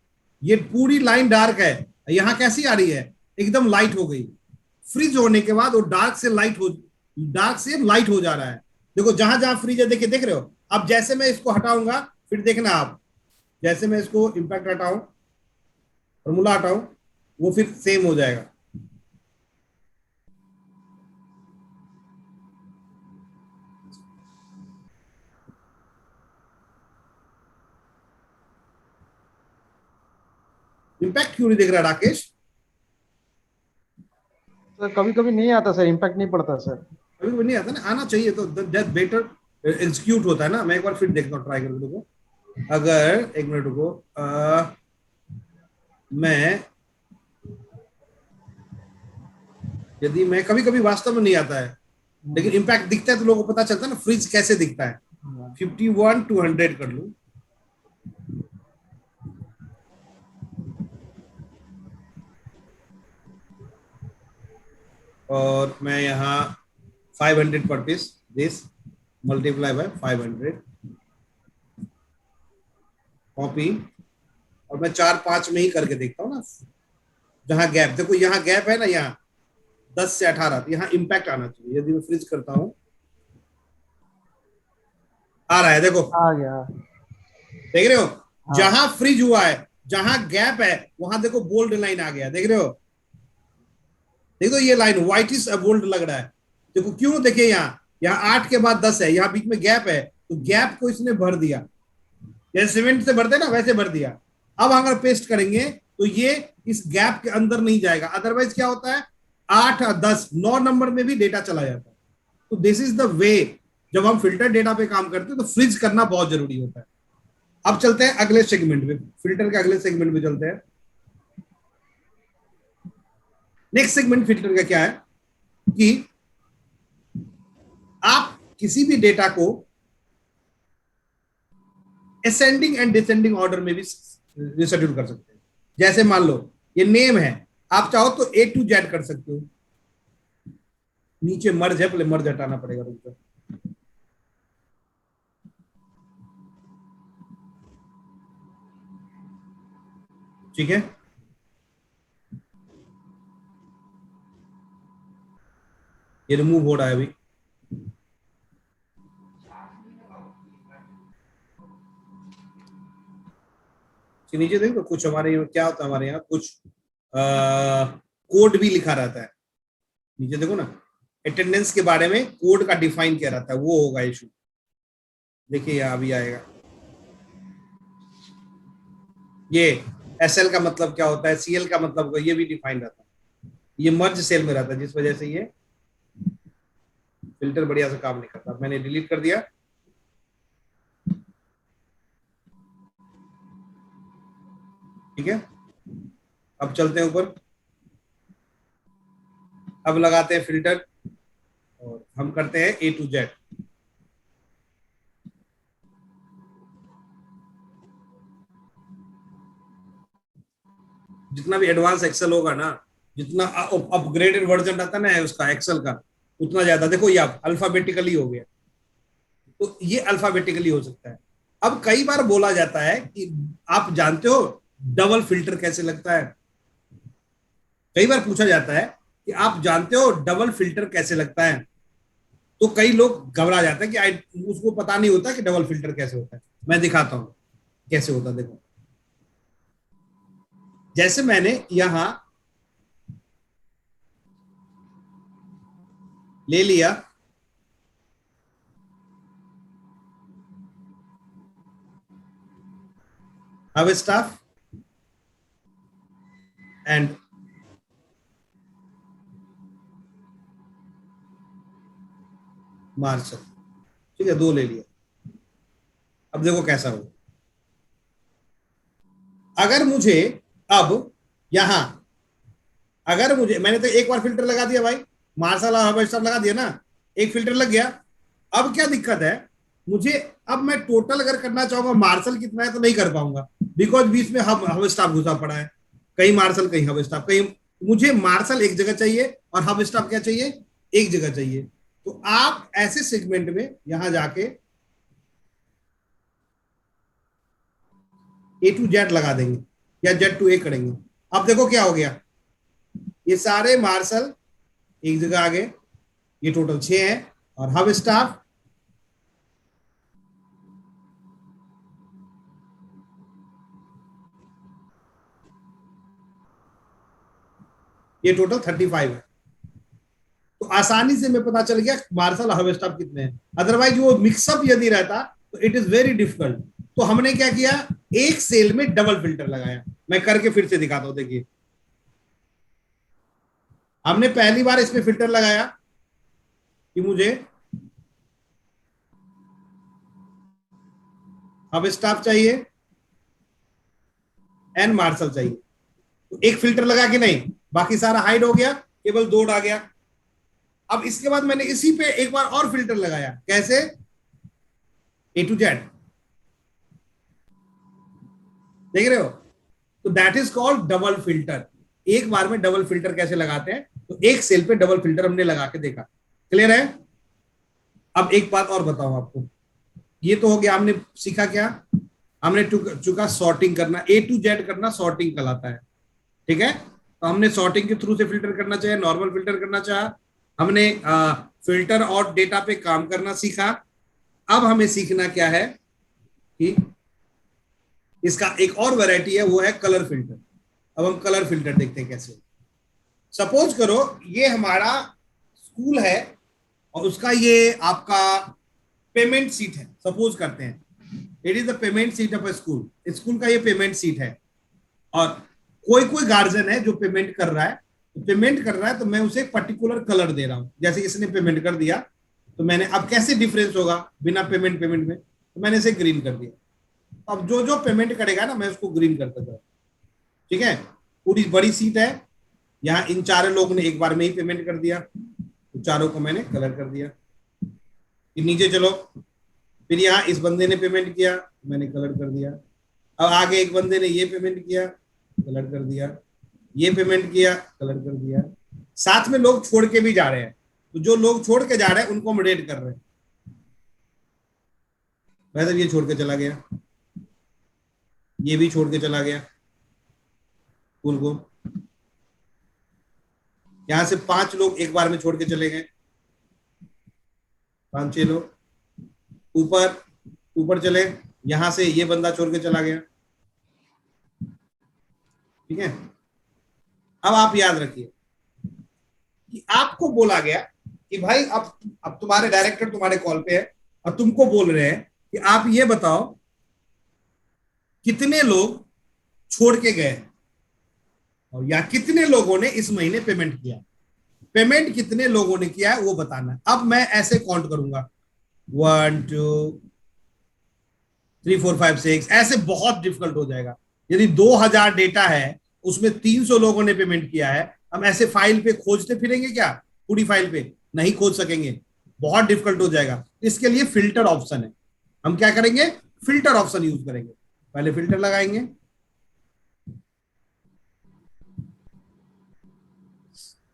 ये पूरी लाइन डार्क है, यहां कैसी आ रही है, एकदम लाइट हो गई। फ्रीज होने के बाद वो डार्क से लाइट हो जा रहा है। देखो जहां जहां फ्रीज है, देखिए देख रहे हो। अब जैसे मैं इसको हटाऊंगा, फिर देखना आप, जैसे मैं इसको इंपैक्ट हटाऊं, फॉर्मूला हटाऊं, वो फिर सेम हो जाएगा। इंपैक्ट क्यों नहीं देख रहा राकेश? सर कभी कभी नहीं आता सर, इम्पैक्ट नहीं पड़ता सर। कभी कभी नहीं आता ना, आना चाहिए तो दैट बेटर एग्जीक्यूट होता है ना। मैं एक बार फिर देखता हूँ, ट्राई करके देखो। अगर एक मिनट रुको, मैं यदि मैं कभी कभी वास्तव में नहीं आता है, लेकिन इंपैक्ट दिखता है तो लोगों को पता चलता है ना फ्रीज कैसे दिखता है। 51 to 100 कर लूं, और मैं यहाँ 500 पर piece, this multiply by 500, copy, और मैं 4-5 में ही करके देखता हूँ ना। जहां गैप देखो, यहाँ गैप है ना, यहाँ 10 से 18, तो यहाँ इंपैक्ट आना चाहिए। यदि मैं फ्रीज करता हूँ, आ रहा है, देखो आ गया। देख रहे हो, हाँ। जहां फ्रीज हुआ है, जहां गैप है, वहां देखो बोल्ड लाइन आ गया, देख रहे हो। देखो ये लाइन व्हाइट इज बोल्ड लग रहा है। देखो क्यों, देखिए यहाँ 8 के बाद 10 है, यहाँ बीच में गैप है, तो गैप को इसने भर दिया, जैसे सीमेंट से भरते ना वैसे भर दिया। अब अगर पेस्ट करेंगे तो ये इस गैप के अंदर नहीं जाएगा। अदरवाइज क्या होता है, 8 और 10 9 नंबर में भी डेटा चला जाता है। तो दिस इज द वे, जब हम फिल्टर डेटा पे काम करते हैं तो फ्रीज करना बहुत जरूरी होता है। अब चलते हैं अगले सेगमेंट में, फिल्टर के अगले सेगमेंट में चलते हैं। नेक्स्ट सेगमेंट फिल्टर का क्या है कि आप किसी भी डेटा को असेंडिंग एंड डिसेंडिंग ऑर्डर में भी रिशेड्यूल कर सकते हैं। जैसे मान लो ये नेम है, आप चाहो तो A to Z कर सकते हो। नीचे मर्ज है, पहले मर्ज हटाना पड़ेगा रुको। ठीक है, ये रिमूव हो रहा है अभी। नीचे देखो कुछ हमारे यहाँ क्या होता है, हमारे यहाँ कुछ कोड भी लिखा रहता है, नीचे देखो ना, अटेंडेंस के बारे में कोड का डिफाइन किया रहता है, वो होगा इशू। देखिए यहाँ अभी आएगा, ये एसएल का मतलब क्या होता है, सीएल का मतलब ये भी डिफाइन रहता है, ये मर्ज सेल में रहता है, जिस वजह से ये फिल्टर बढ़िया से काम नहीं करता। मैंने डिलीट कर दिया। ठीक है, अब चलते हैं ऊपर, अब लगाते हैं फिल्टर और हम करते हैं A to Z। जितना भी एडवांस एक्सेल होगा ना, जितना अपग्रेडेड वर्जन रहता है ना उसका एक्सेल का, उतना ज्यादा। देखो ये आप अल्फाबेटिकली हो गया, तो ये अल्फाबेटिकली हो सकता है। अब कई बार बोला जाता है कि आप जानते हो डबल फिल्टर कैसे लगता है, कई बार पूछा जाता है कि आप जानते हो डबल फिल्टर कैसे लगता है, तो कई लोग घबरा जाते हैं कि उसको पता नहीं होता कि डबल फिल्टर कैसे होता है। मैं दिखाता हूं कैसे होता है। देखो जैसे मैंने यहां ले लिया अब स्टाफ एंड मार्शल, ठीक है, 2 ले लिया। अब देखो कैसा हो, अगर मुझे अब यहां, अगर मुझे, मैंने तो एक बार फिल्टर लगा दिया भाई, मार्शल और हब स्टाफ लगा दिया ना, एक फिल्टर लग गया। अब क्या दिक्कत है मुझे, अब मैं टोटल अगर करना चाहूंगा मार्शल कितना है तो नहीं कर पाऊंगा, बिकॉज बीच में हब स्टाफ घुसा पड़ा है, कहीं मार्शल कहीं हब स्टाफ, कहीं मुझे मार्शल एक जगह चाहिए और हब स्टाफ क्या चाहिए, एक जगह चाहिए। तो आप ऐसे सेगमेंट में यहां जाके A to Z लगा देंगे या Z to A करेंगे। अब देखो क्या हो गया, ये सारे मार्शल एक जगह आ गए, ये टोटल 6 है, और हब स्टाफ ये टोटल 35 है। तो आसानी से मैं पता चल गया मार्शल और हब स्टाफ कितने हैं। अदरवाइज वो मिक्सअप यदि रहता तो इट इज वेरी डिफिकल्ट। तो हमने क्या किया, एक सेल में डबल फिल्टर लगाया। मैं करके फिर से दिखाता हूं, देखिए हमने पहली बार इसमें फिल्टर लगाया कि मुझे हब स्टाफ चाहिए एंड मार्शल चाहिए, तो एक फिल्टर लगा के नहीं, बाकी सारा हाइड हो गया, केवल 2 आ गया। अब इसके बाद मैंने इसी पे एक बार और फिल्टर लगाया, कैसे, A to Z, देख रहे हो, तो that is called double filter. एक बार में डबल फिल्टर कैसे लगाते हैं, तो एक सेल पे डबल फिल्टर हमने लगा के देखा। क्लियर है। अब एक बात और बताऊं आपको, ये तो हो गया, हमने सीखा क्या, हमने चुका सॉर्टिंग करना, A to Z करना सॉर्टिंग कहलाता है। ठीक है, तो हमने सॉर्टिंग के थ्रू से फिल्टर करना चाहिए, नॉर्मल फिल्टर करना चाहा, हमने फिल्टर और डेटा पे काम करना सीखा। अब हमें सीखना क्या है कि इसका एक और वैरायटी है, वो है कलर फिल्टर। अब हम कलर फिल्टर देखते हैं कैसे। सपोज करो ये हमारा स्कूल है और उसका ये आपका पेमेंट सीट है, सपोज करते हैं it is the payment seat of A school, school का ये पेमेंट सीट है, और कोई गार्जियन है जो पेमेंट कर रहा है, तो मैं उसे पर्टिकुलर कलर दे रहा हूं। जैसे इसने पेमेंट कर दिया तो मैंने, अब कैसे डिफरेंस होगा बिना पेमेंट में, तो मैंने इसे ग्रीन कर दिया। अब जो जो पेमेंट करेगा ना मैं उसको ग्रीन करता जाऊँ। ठीक है, पूरी बड़ी सीट है, यहाँ इन 4 लोगों ने एक बार में ही पेमेंट कर दिया, तो चारों को मैंने कलर कर दिया। फिर नीचे चलो, फिर यहाँ इस बंदे ने पेमेंट किया, मैंने कलर कर दिया। अब आगे एक बंदे ने ये पेमेंट किया, कलर कर दिया, ये पेमेंट किया, कलर कर दिया। साथ में लोग छोड़ के भी जा रहे हैं, तो जो लोग छोड़ के जा रहे हैं उनको हम रेड कर रहे हैं। वैसे ये छोड़ के चला गया, ये भी छोड़ के चला गया स्कूल को, यहां से 5 लोग एक बार में छोड़ के चले गए, 5-6 लोग। ऊपर चले, यहां से ये बंदा छोड़ के चला गया, ठीक है। अब आप याद रखिए कि आपको बोला गया कि भाई अब तुम्हारे डायरेक्टर तुम्हारे कॉल पे है और तुमको बोल रहे हैं कि आप ये बताओ कितने लोग छोड़ के गए और या कितने लोगों ने इस महीने पेमेंट किया। पेमेंट कितने लोगों ने किया है वो बताना है। अब मैं ऐसे काउंट करूंगा 1 2 3 4 5 6, ऐसे बहुत डिफिकल्ट हो जाएगा। यदि 2000 डेटा है उसमें 300 लोगों ने पेमेंट किया है, हम ऐसे फाइल पे खोजते फिरेंगे क्या? पूरी फाइल पे नहीं खोज सकेंगे, बहुत डिफिकल्ट हो जाएगा। इसके लिए फिल्टर ऑप्शन है। हम क्या करेंगे? फिल्टर ऑप्शन यूज करेंगे। पहले फिल्टर लगाएंगे,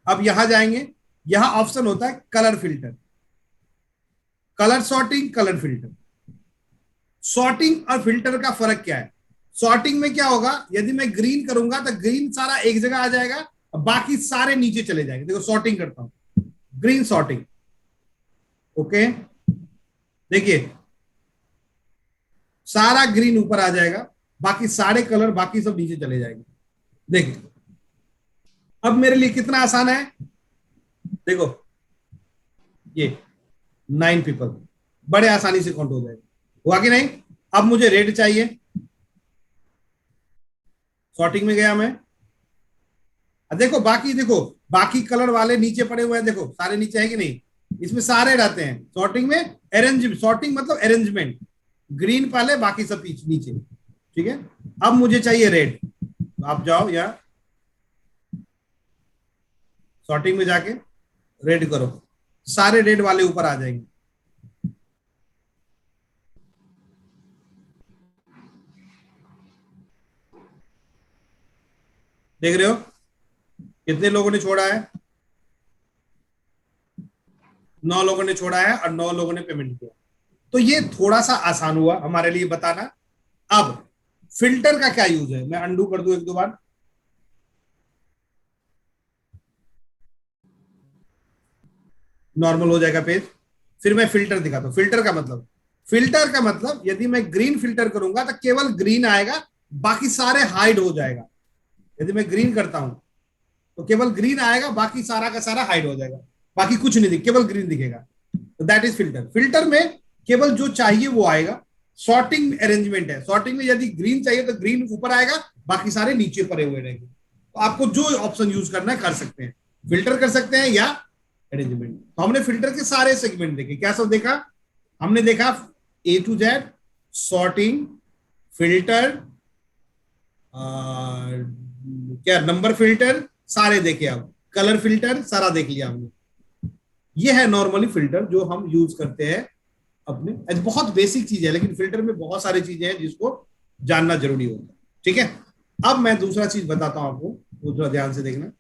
अब यहां जाएंगे, यहां ऑप्शन होता है colour filter, colour sorting, colour filter. Sorting और फिल्टर का फर्क क्या है? सॉर्टिंग में क्या होगा, यदि मैं ग्रीन करूंगा तो ग्रीन सारा एक जगह आ जाएगा और बाकी सारे नीचे चले जाएंगे। देखो सॉर्टिंग करता हूं, ग्रीन सॉर्टिंग, ओके, देखिए सारा ग्रीन ऊपर आ जाएगा, बाकी सारे कलर बाकी सब नीचे चले जाएंगे। देखिए अब मेरे लिए कितना आसान है, देखो ये 9 पीपल बड़े आसानी से काउंट हो जाएगा, हुआ कि नहीं? अब मुझे रेड चाहिए, सॉर्टिंग में गया मैं, देखो बाकी कलर वाले नीचे पड़े हुए हैं, देखो सारे नीचे है कि नहीं? इसमें सारे रहते हैं सॉर्टिंग में। सॉर्टिंग मतलब अरेंजमेंट, ग्रीन पहले बाकी सब नीचे, ठीक है। अब मुझे चाहिए रेड, आप जाओ यहां सॉर्टिंग में जाके रेड करो, सारे रेड वाले ऊपर आ जाएंगे। देख रहे हो कितने लोगों ने छोड़ा है? 9 लोगों ने छोड़ा है और 9 लोगों ने पेमेंट किया। तो ये थोड़ा सा आसान हुआ हमारे लिए बताना। अब फिल्टर का क्या यूज है, मैं अंडू कर दूं एक दो बार, नॉर्मल हो जाएगा पेज। फिर मैं फिल्टर दिखाता हूं। फिल्टर का मतलब यदि मैं ग्रीन फिल्टर करूंगा तो केवल ग्रीन आएगा, बाकी सारे हाइड हो जाएगा। यदि मैं ग्रीन करता हूं तो केवल ग्रीन आएगा, बाकी सारा का सारा हाइड हो जाएगा, बाकी कुछ नहीं दिखेगा, केवल ग्रीन दिखेगा। तो दैट इज फिल्टर। फिल्टर में केवल जो चाहिए वो आएगा। सॉर्टिंग अरेंजमेंट है, सॉर्टिंग में यदि ग्रीन चाहिए तो ग्रीन ऊपर आएगा, बाकी सारे नीचे पड़े हुए रहेंगे। तो आपको जो ऑप्शन यूज करना है कर सकते हैं, फिल्टर कर सकते हैं या अरेंजमेंट। तो हमने फिल्टर के सारे सेगमेंट देखे। क्या सब देखा? हमने देखा A to Z, sorting, filter, क्या नंबर फिल्टर सारे देखे। अब कलर फिल्टर सारा देख लिया हमने। ये है नॉर्मली फिल्टर जो हम यूज करते हैं अपने। बहुत बेसिक चीज है, लेकिन फिल्टर में बहुत सारी चीजें हैं जिसको जानना जरूरी होता है, ठीक है। अब मैं दूसरा चीज बताता हूं आपको, वो थोड़ा ध्यान से देखना।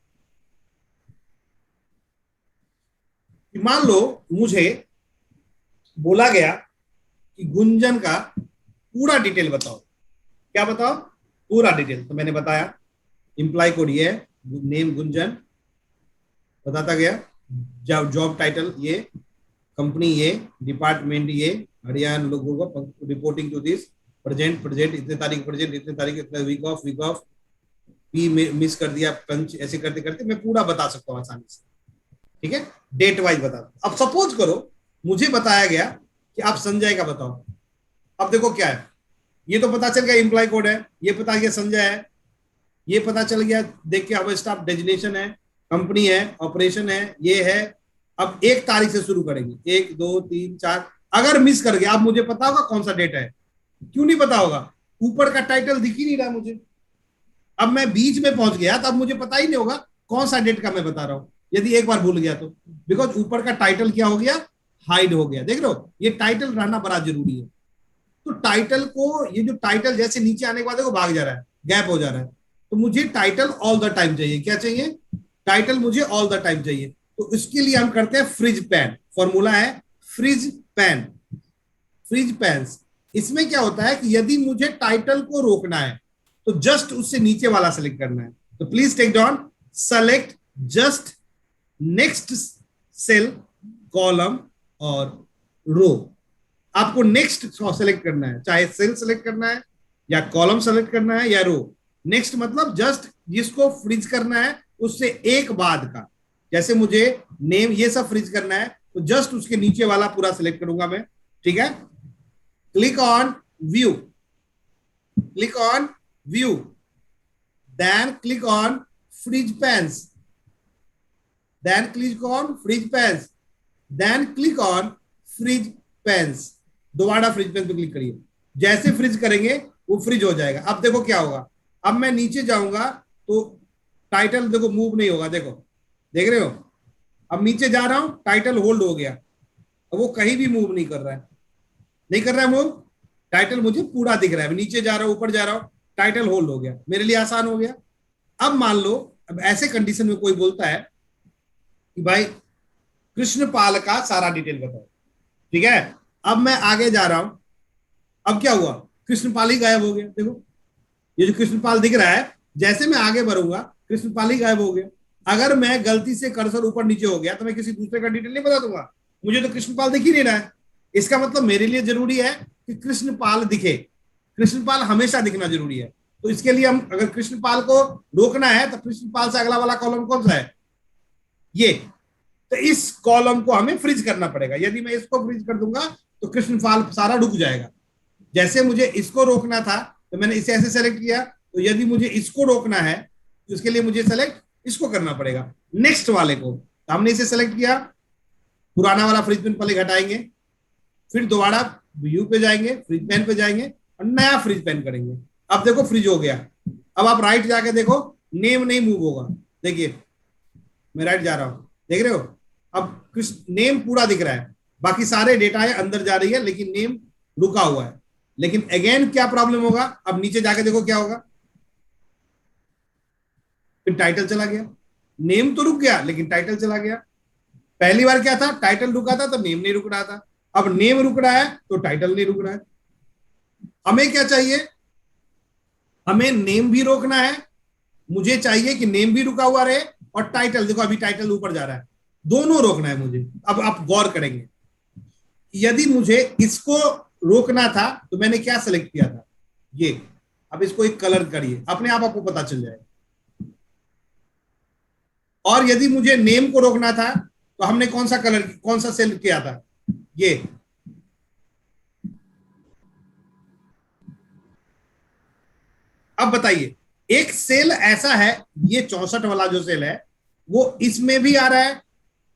मान लो मुझे बोला गया कि गुंजन का पूरा डिटेल बताओ। क्या बताओ? पूरा डिटेल। तो मैंने बताया एम्प्लॉय कोड ये है, नेम गुंजन, बताता गया, जॉब टाइटल ये, कंपनी ये, डिपार्टमेंट ये, हरियाणा लोगों को रिपोर्टिंग टू दिस, प्रेजेंट इतने तारीख, प्रेजेंट इतने तारीख, इतने वीक ऑफ पी मिस कर दिया, पंच, ऐसे करते करते मैं पूरा बता सकता हूँ आसानी से, ठीक है। डेट वाइज बता। अब सपोज करो मुझे बताया गया कि आप संजय का बताओ। अब देखो क्या है, ये तो पता चल गया एम्प्लॉय कोड है, ये पता गया संजय है, ये पता चल गया देख के अब स्टाफ डेजिग्नेशन है, कंपनी है, ऑपरेशन है, ये है। अब 1 तारीख से शुरू करेंगे, 1 2 3 4। अगर मिस कर गया, अब मुझे पता होगा कौन सा डेट है? क्यों नहीं पता होगा? ऊपर का टाइटल दिख ही नहीं रहा मुझे। अब मैं बीच में पहुंच गया तो अब मुझे पता ही नहीं होगा कौन सा डेट का मैं बता रहा हूं, यदि एक बार भूल गया तो। बिकॉज ऊपर का टाइटल क्या हो गया? हाइड हो गया। देख रहे हो, ये टाइटल रहना बड़ा जरूरी है। तो टाइटल को, ये जो टाइटल जैसे नीचे आने के बाद देखो भाग जा रहा है, गैप हो जा रहा है, तो मुझे टाइटल ऑल द टाइम चाहिए। क्या चाहिए? टाइटल मुझे ऑल द टाइम चाहिए। तो इसके लिए हम करते हैं फ्रिज पैन। फॉर्मूला है फ्रिज पैन, फ्रिज पैंस। इसमें क्या होता है कि यदि मुझे टाइटल को रोकना है तो जस्ट उससे नीचे वाला सेलेक्ट करना है। तो please take down, select just next cell, column और रो। आपको नेक्स्ट सेलेक्ट करना है, चाहे सेल सेलेक्ट करना है या कॉलम सेलेक्ट करना है या रो। नेक्स्ट मतलब जस्ट जिसको फ्रीज करना है उससे एक बाद का, जैसे मुझे नेम ये सब फ्रीज करना है तो जस्ट उसके नीचे वाला पूरा सिलेक्ट करूंगा मैं, ठीक है। Click on view, click on view, then click on freeze panes, then click on freeze pens, then click on freeze pens। दोबारा फ्रीज पेन पे क्लिक करिए, जैसे फ्रीज करेंगे वो फ्रीज हो जाएगा। अब देखो क्या होगा, अब मैं नीचे जाऊंगा तो टाइटल देखो मूव नहीं होगा, देखो देख रहे हो, अब नीचे जा रहा हूं टाइटल होल्ड हो गया, अब वो कहीं भी मूव नहीं कर रहा है, नहीं कर रहा है मूव, टाइटल मुझे पूरा दिख रहा है, नीचे जा रहा हूं ऊपर जा रहा हूं टाइटल होल्ड हो गया, मेरे लिए आसान हो गया। अब मान लो अब ऐसे कंडीशन में कोई बोलता है कि भाई कृष्णपाल का सारा डिटेल बताओ, ठीक है। अब मैं आगे जा रहा हूं, अब क्या हुआ, कृष्णपाल ही गायब हो गया, देखो ये जो कृष्णपाल दिख रहा है, जैसे मैं आगे बढ़ूंगा कृष्णपाल ही गायब हो गया। अगर मैं गलती से कर्सर ऊपर नीचे हो गया तो मैं किसी दूसरे का डिटेल नहीं बता दूंगा, मुझे तो कृष्णपाल दिख ही नहीं रहा है। इसका मतलब मेरे लिए जरूरी है कि कृष्णपाल दिखे, कृष्णपाल हमेशा दिखना जरूरी है। तो इसके लिए हम अगर कृष्णपाल को रोकना है तो कृष्णपाल से अगला वाला कॉलम कौन सा है, ये, तो इस कॉलम को हमें फ्रीज करना पड़ेगा। यदि मैं इसको फ्रीज कर दूंगा तो कृष्णपाल सारा रुक जाएगा। जैसे मुझे इसको रोकना था तो मैंने इसे ऐसे सेलेक्ट किया, तो यदि मुझे इसको रोकना है तो उसके लिए मुझे सेलेक्ट इसको करना पड़ेगा, नेक्स्ट वाले को। तो हमने इसे सेलेक्ट किया, पुराना वाला फ्रीज पेन पहले घटाएंगे, फिर दोबारा व्यू पे जाएंगे, फ्रीज पेन पे जाएंगे और नया फ्रीज पेन करेंगे। अब देखो फ्रीज हो गया। अब आप राइट जाके देखो, नेम नहीं मूव होगा, देखिए मैं राइट जा रहा हूं, देख रहे हो, अब नेम पूरा दिख रहा है, बाकी सारे डेटा है अंदर जा रही है लेकिन नेम रुका हुआ है। लेकिन अगेन क्या प्रॉब्लम होगा, अब नीचे जाके देखो क्या होगा, फिर टाइटल चला गया, नेम तो रुक गया लेकिन टाइटल चला गया। पहली बार क्या था, टाइटल रुका था तो नेम नहीं रुक रहा था, अब नेम रुक रहा है तो टाइटल नहीं रुक रहा है। हमें क्या चाहिए, हमें नेम भी रोकना है, मुझे चाहिए कि नेम भी रुका हुआ रहे और टाइटल, देखो अभी टाइटल ऊपर जा रहा है, दोनों रोकना है मुझे। अब आप गौर करेंगे, यदि मुझे इसको रोकना था तो मैंने क्या सेलेक्ट किया था, ये। अब इसको एक कलर करिए, अपने आप आपको पता चल जाएगा। और यदि मुझे नेम को रोकना था तो हमने कौन सा कलर, कौन सा सेलेक्ट किया था, ये। अब बताइए, एक सेल ऐसा है, ये 64 वाला जो सेल है वो इसमें भी आ रहा है,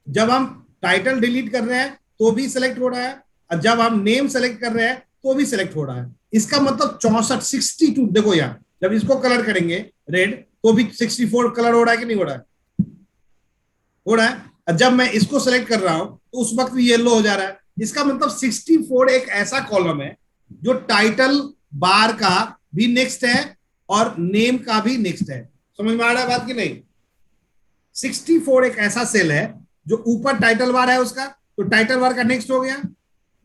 जब हम टाइटल डिलीट कर रहे हैं तो भी सिलेक्ट हो रहा है, और जब हम नेम सेलेक्ट कर रहे हैं तो भी सिलेक्ट हो रहा है। इसका मतलब 64, 62, देखो यार, जब इसको कलर करेंगे रेड तो भी 64 कलर हो रहा है कि नहीं हो रहा है, हो रहा है। और जब मैं इसको सेलेक्ट कर रहा हूं तो उस वक्त भी येलो हो जा रहा है। इसका मतलब 64 एक ऐसा कॉलम है जो टाइटल बार का भी नेक्स्ट है और नेम का भी नेक्स्ट है। समझ में आ रहा है बात की नहीं? 64 एक ऐसा सेल है जो ऊपर टाइटल बार है उसका, तो टाइटल बार का नेक्स्ट हो गया,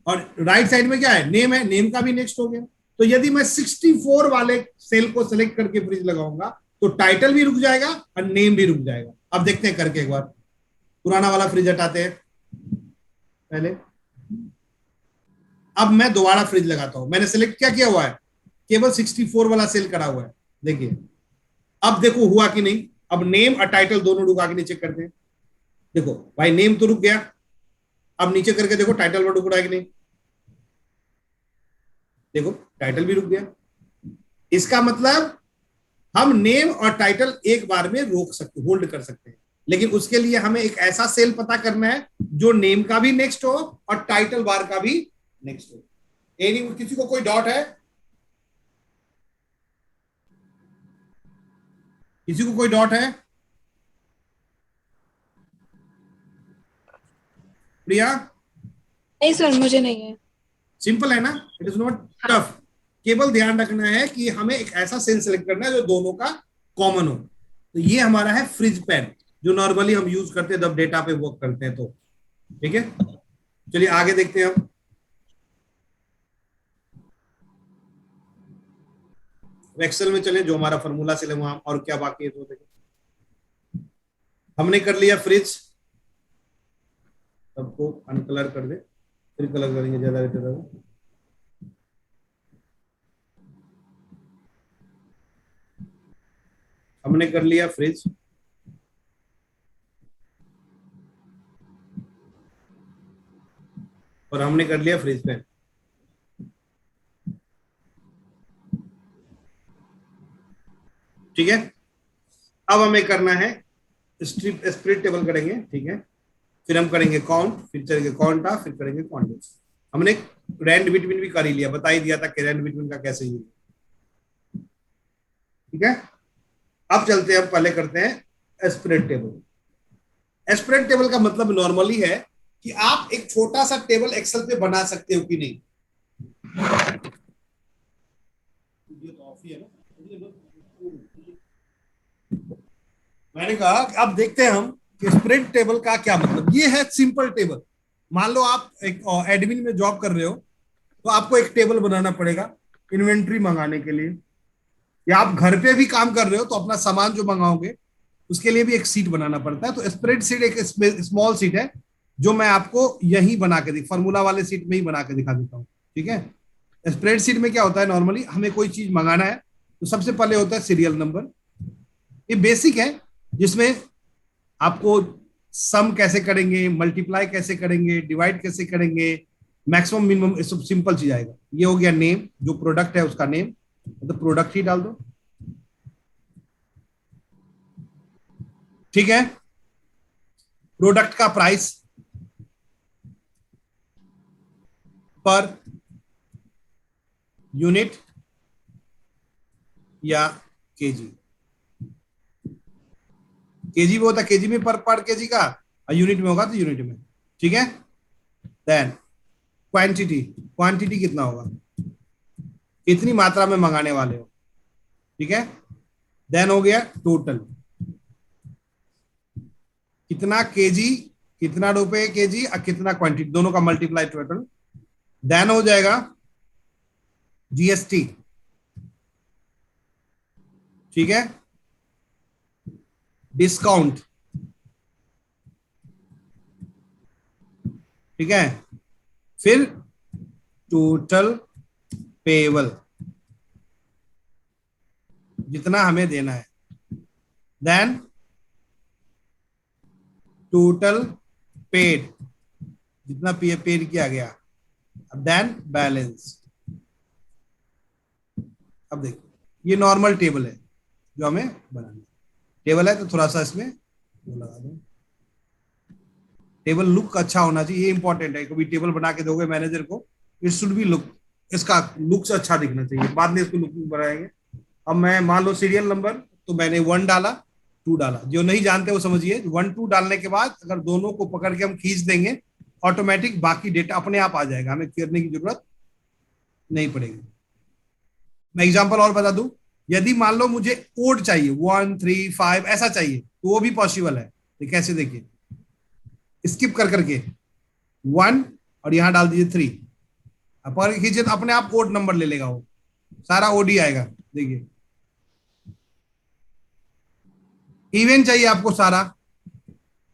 और राइट साइड में क्या है, नेम है, नेम का भी नेक्स्ट हो गया। तो यदि मैं 64 वाले सेल को सिलेक्ट करके फ्रीज लगाऊंगा तो टाइटल भी रुक जाएगा और नेम भी रुक जाएगा। अब देखते हैं करके एक बार, पुराना वाला फ्रीज हटाते हैं पहले। अब मैं दोबारा फ्रीज लगाता हूं, मैंने सिलेक्ट क्या किया हुआ है, केवल 64 वाला सेल करा हुआ है, देखिए। अब देखो हुआ कि नहीं, अब नेम और टाइटल दोनों रुका के नीचे करते हैं, देखो भाई नेम तो रुक गया, अब नीचे करके देखो टाइटल पर रुक रहा है कि नहीं, देखो टाइटल भी रुक गया। इसका मतलब हम नेम और टाइटल एक बार में रोक सकते, होल्ड कर सकते हैं, लेकिन उसके लिए हमें एक ऐसा सेल पता करना है जो नेम का भी नेक्स्ट हो और टाइटल बार का भी नेक्स्ट हो। एनी किसी को कोई डॉट है, किसी को कोई डॉट है? प्रिया? नहीं सर, मुझे नहीं है। सिंपल है ना, इट इज नॉट टफ। केवल ध्यान रखना है कि हमें एक ऐसा सेल सेलेक्ट करना है जो दोनों का कॉमन हो। तो ये हमारा है फ्रिज पेन, जो नॉर्मली हम यूज करते हैं जब डेटा पे वर्क करते हैं, तो ठीक है। चलिए आगे देखते हैं हम। एक्सेल में चलें, जो हमारा फॉर्मूला सेल है वहां, और क्या बाकी है तो देखें। हमने कर लिया फ्रिज, सबको अनकलर कर दे, फिर कलर करेंगे ज्यादा बेटर होगा। हमने कर लिया फ्रिज, और हमने कर लिया फ्रिज फैन। ठीक है, अब हमें करना है स्प्लिट टेबल करेंगे। ठीक है, फिर हम करेंगे काउंट, फिर करेंगे क्वांटा, फिर करेंगे क्वांटिटी। हमने रैंड बिटवीन भी कर ही लिया, बता ही दिया था कि रैंड बिटवीन का कैसे यूज। ठीक है, अब चलते हैं, हम पहले करते हैं स्प्रेड टेबल। स्प्रेड टेबल का मतलब नॉर्मली है कि आप एक छोटा सा टेबल एक्सेल पे बना सकते हो कि नहीं। ये तो ऑफ ही है ना। मैंने कहा कि अब देखते हैं हम कि स्प्रेड टेबल का क्या मतलब। ये है सिंपल टेबल। मान लो आप एक एडमिन में जॉब कर रहे हो, तो आपको एक टेबल बनाना पड़ेगा इन्वेंट्री मंगाने के लिए, या आप घर पे भी काम कर रहे हो तो अपना सामान जो मंगाओगे उसके लिए भी एक सीट बनाना पड़ता है। तो स्प्रेड शीट एक स्मॉल सीट है जो मैं आपको यही बना के फॉर्मूला वाले सीट में ही बना के दिखा देता हूँ। ठीक है, स्प्रेड शीट में क्या होता है, नॉर्मली हमें कोई चीज मंगाना है तो सबसे पहले होता है सीरियल नंबर। ये बेसिक है, जिसमें आपको सम कैसे करेंगे, मल्टीप्लाई कैसे करेंगे, डिवाइड कैसे करेंगे, मैक्सिमम मिनिमम, ये सब सिंपल चीज आएगा। ये हो गया नेम, जो प्रोडक्ट है उसका नेम, तो प्रोडक्ट ही डाल दो। ठीक है, प्रोडक्ट का प्राइस पर यूनिट या केजी। केजी में होता है केजी में, पर केजी का, और यूनिट में होगा तो यूनिट में। ठीक है, देन क्वांटिटी, क्वांटिटी कितना होगा, कितनी मात्रा में मंगाने वाले हो। ठीक है, देन हो गया टोटल, कितना केजी, कितना रुपए केजी, और कितना क्वांटिटी, दोनों का मल्टीप्लाई टोटल। देन हो जाएगा जीएसटी। ठीक है, डिस्काउंट। ठीक है, फिर टोटल पेबल, जितना हमें देना है। देन टोटल पेड, जितना पेड किया गया। Then balance. अब देखो, ये नॉर्मल टेबल है जो हमें बनाना है। टेबल है तो थोड़ा सा इसमें वो लगा दो। टेबल लुक अच्छा होना चाहिए, ये इंपॉर्टेंट है। कभी टेबल बना के दोगे मैनेजर को, इट शुड बी लुक, इसका लुक से अच्छा दिखना चाहिए, बाद में इसको लुक बनाएंगे। अब मैं मान लो सीरियल नंबर, तो मैंने 1 डाला, 2 डाला। जो नहीं जानते वो समझिए, 1 2 डालने के बाद अगर दोनों को पकड़ के हम खींच देंगे, ऑटोमेटिक बाकी डेटा अपने आप आ जाएगा, हमें करने की जरूरत नहीं पड़ेगी। मैं एग्जांपल और बता दूं, यदि मान लो मुझे कोड चाहिए 1 3 5 ऐसा चाहिए, तो वो भी पॉसिबल है। तो कैसे, देखिए, स्किप कर करके 1 और यहां डाल दीजिए 3, पर खींचे तो अपने आप कोड नंबर ले लेगा, वो सारा ओडी आएगा। देखिए, इवेंट चाहिए आपको सारा,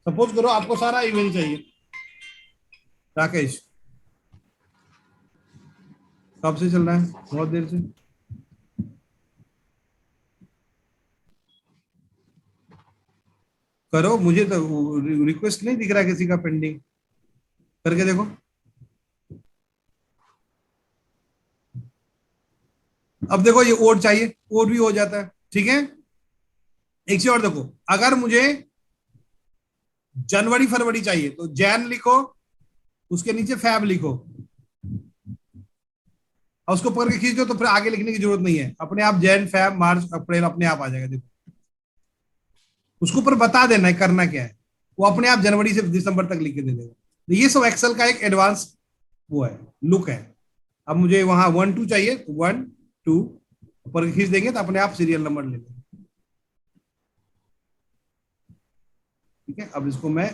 सपोज करो आपको सारा इवेंट चाहिए। राकेश कब से चल रहा है, बहुत देर से। करो, मुझे तो रिक्वेस्ट नहीं दिख रहा किसी का पेंडिंग, करके देखो। अब देखो, ये ओड चाहिए, ओड भी हो जाता है। ठीक है, एक चीज और देखो, अगर मुझे जनवरी फरवरी चाहिए तो जैन लिखो, उसके नीचे फैब लिखो, और उसको पकड़ के खींच दो, तो फिर आगे लिखने की जरूरत नहीं है, अपने आप जैन फैब मार्च अप्रैल अपने आप आ जाएगा। देखो, उसको ऊपर बता देना है करना क्या है, वो अपने आप जनवरी से दिसंबर तक लिख के दे देगा। तो ये सब एक्सेल का एक एडवांस वो है, लुक है। अब मुझे वहां 1 2 चाहिए, तो 1 2 ऊपर खींच देंगे तो अपने आप सीरियल नंबर ले लेंगे। ठीक है, अब इसको मैं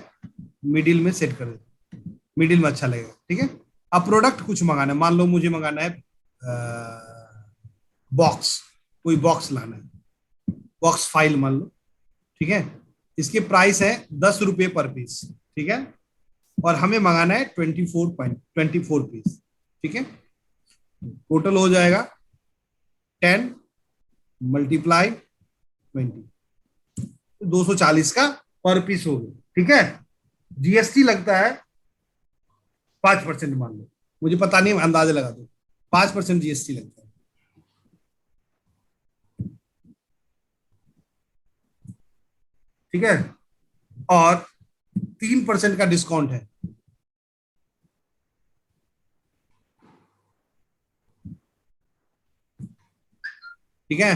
मिडिल में सेट कर देता हूं, मिडिल में अच्छा लगेगा। ठीक है, अब प्रोडक्ट कुछ मंगाना है, मान लो मुझे मंगाना है बॉक्स, कोई बॉक्स लाना है, बॉक्स फाइल मान लो। ठीक है, इसके प्राइस है 10 रुपये पर पीस। ठीक है, और हमें मंगाना है 24 पीस। ठीक है, टोटल हो जाएगा 10 × 20, 240 का पर पीस हो गया। ठीक है, जीएसटी लगता है 5%, मान लो, मुझे पता नहीं, अंदाजा लगा दो, 5% जीएसटी लगता है। ठीक है, और 3% का डिस्काउंट है। ठीक है,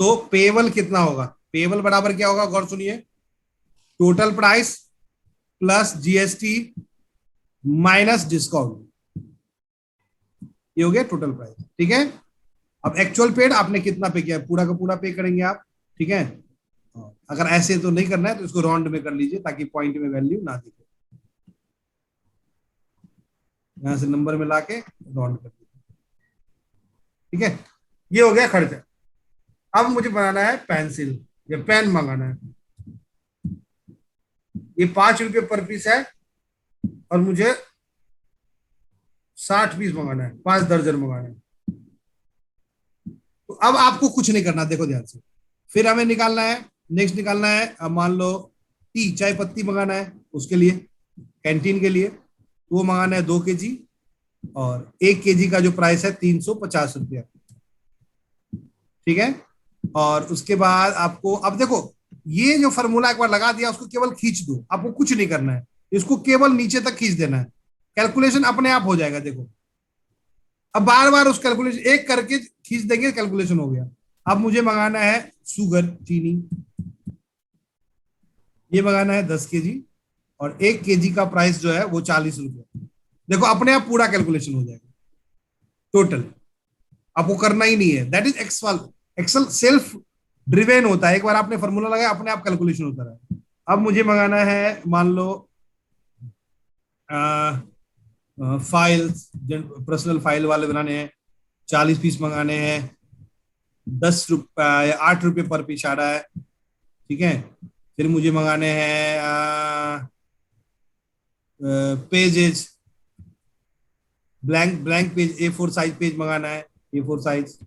तो पेबल कितना होगा? पेबल बराबर क्या होगा, गौर सुनिए, total price plus GST minus discount, ये हो गया टोटल प्राइस। ठीक है, अब एक्चुअल पेड आपने कितना पे किया, पूरा का पूरा पे करेंगे आप। ठीक है, अगर ऐसे तो नहीं करना है तो इसको राउंड में कर लीजिए ताकि पॉइंट में वैल्यू ना दिखे, यहां से नंबर में लाके राउंड कर दीजिए। ठीक है, ये हो गया खर्चा। अब मुझे बनाना है पेंसिल या पेन मंगाना है, ये 5 रुपये पर पीस है और मुझे 60 पीस मंगाना है, 5 दर्जन मंगाना है। तो अब आपको कुछ नहीं करना, देखो ध्यान से, फिर हमें निकालना है, नेक्स्ट निकालना है, अब मान लो टी चाय पत्ती मंगाना है, उसके लिए कैंटीन के लिए, तो वो मंगाना है 2 kg, और 1 kg का जो प्राइस है 350 रुपया। ठीक है, और उसके बाद आपको, अब देखो ये जो फॉर्मूला एक बार लगा दिया, उसको केवल खींच दो, आपको कुछ नहीं करना है, इसको केवल नीचे तक खींच देना है, कैलकुलेशन अपने आप हो जाएगा। देखो अब बार बार उस कैलकुलेशन एक करके खींच देंगे, कैलकुलेशन हो गया। अब मुझे मंगाना है शुगर, चीनी, ये मंगाना है 10 kg, और 1 kg का प्राइस जो है वो 40 रुपये। देखो अपने आप पूरा कैलकुलेशन हो जाएगा टोटल, आपको करना ही नहीं है। That is excel self driven होता है, एक बार आपने फॉर्मूला लगाया अपने आप कैलकुलेशन होता रहा। अब मुझे मंगाना है, मान लो फाइल्स, पर्सनल फाइल वाले बनाने हैं, 40 पीस मंगाने हैं, 10 रुपये 8 रुपये पर पीस आ रहा है। ठीक है, फिर मुझे मंगाने हैं pages, blank page, A4 size page मंगाना है, A4 साइज,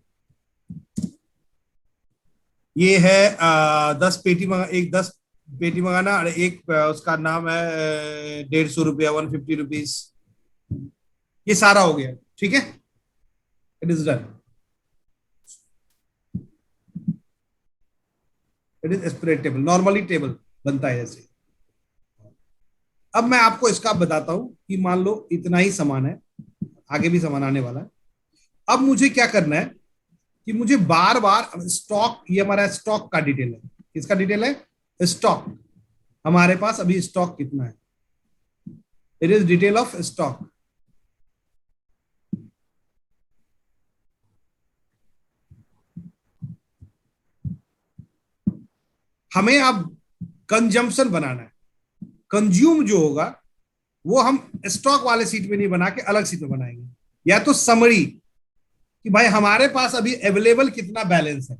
ये है 10 पेटी एक 10 पेटी मंगाना, और एक उसका नाम है 150 रुपया, 150 रुपीज, ये सारा हो गया। ठीक है, it is done, it is spread table, normally table बनता है ऐसे। अब मैं आपको इसका बताता हूं कि मान लो इतना ही सामान है, आगे भी सामान आने वाला है। अब मुझे क्या करना है कि मुझे बार बार स्टॉक, ये हमारा स्टॉक का डिटेल है, किसका डिटेल है, स्टॉक, हमारे पास अभी स्टॉक कितना है, it is detail of stock. हमें अब कंजम्पशन बनाना है, कंज्यूम जो होगा वो हम स्टॉक वाले सीट में नहीं बना के अलग सीट में बनाएंगे, या तो समरी कि भाई हमारे पास अभी अवेलेबल कितना बैलेंस है।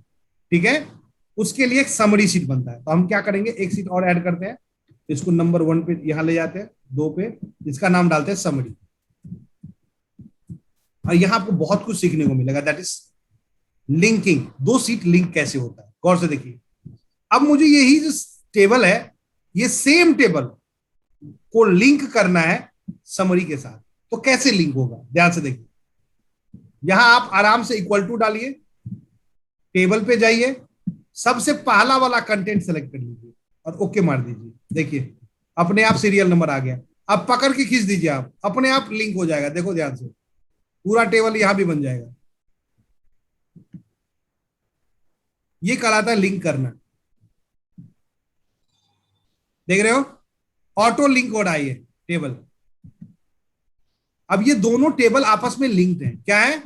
ठीक है, उसके लिए एक समरी सीट बनता है। तो हम क्या करेंगे, एक सीट और ऐड करते हैं, इसको नंबर 1 पे यहां ले जाते हैं, 2 पे, इसका नाम डालते हैं समरी, और यहां आपको बहुत कुछ सीखने को मिलेगा, that is linking, 2 seat link कैसे होता है, गौर से देखिए। अब मुझे यही जो टेबल है, ये सेम टेबल को लिंक करना है समरी के साथ, तो कैसे लिंक होगा, ध्यान से देखिए। यहां आप आराम से इक्वल टू डालिए, टेबल पे जाइए, सबसे पहला वाला कंटेंट सेलेक्ट कर लीजिए और ओके मार दीजिए। देखिए अपने आप सीरियल नंबर आ गया, अब पकड़ के खींच दीजिए, आप अपने आप लिंक हो जाएगा। देखो ध्यान से, पूरा टेबल यहां भी बन जाएगा। ये कहलाता है लिंक करना, देख रहे हो, ऑटो लिंक हो रहा है ये टेबल। अब ये दोनों टेबल आपस में लिंक्ड हैं, क्या है,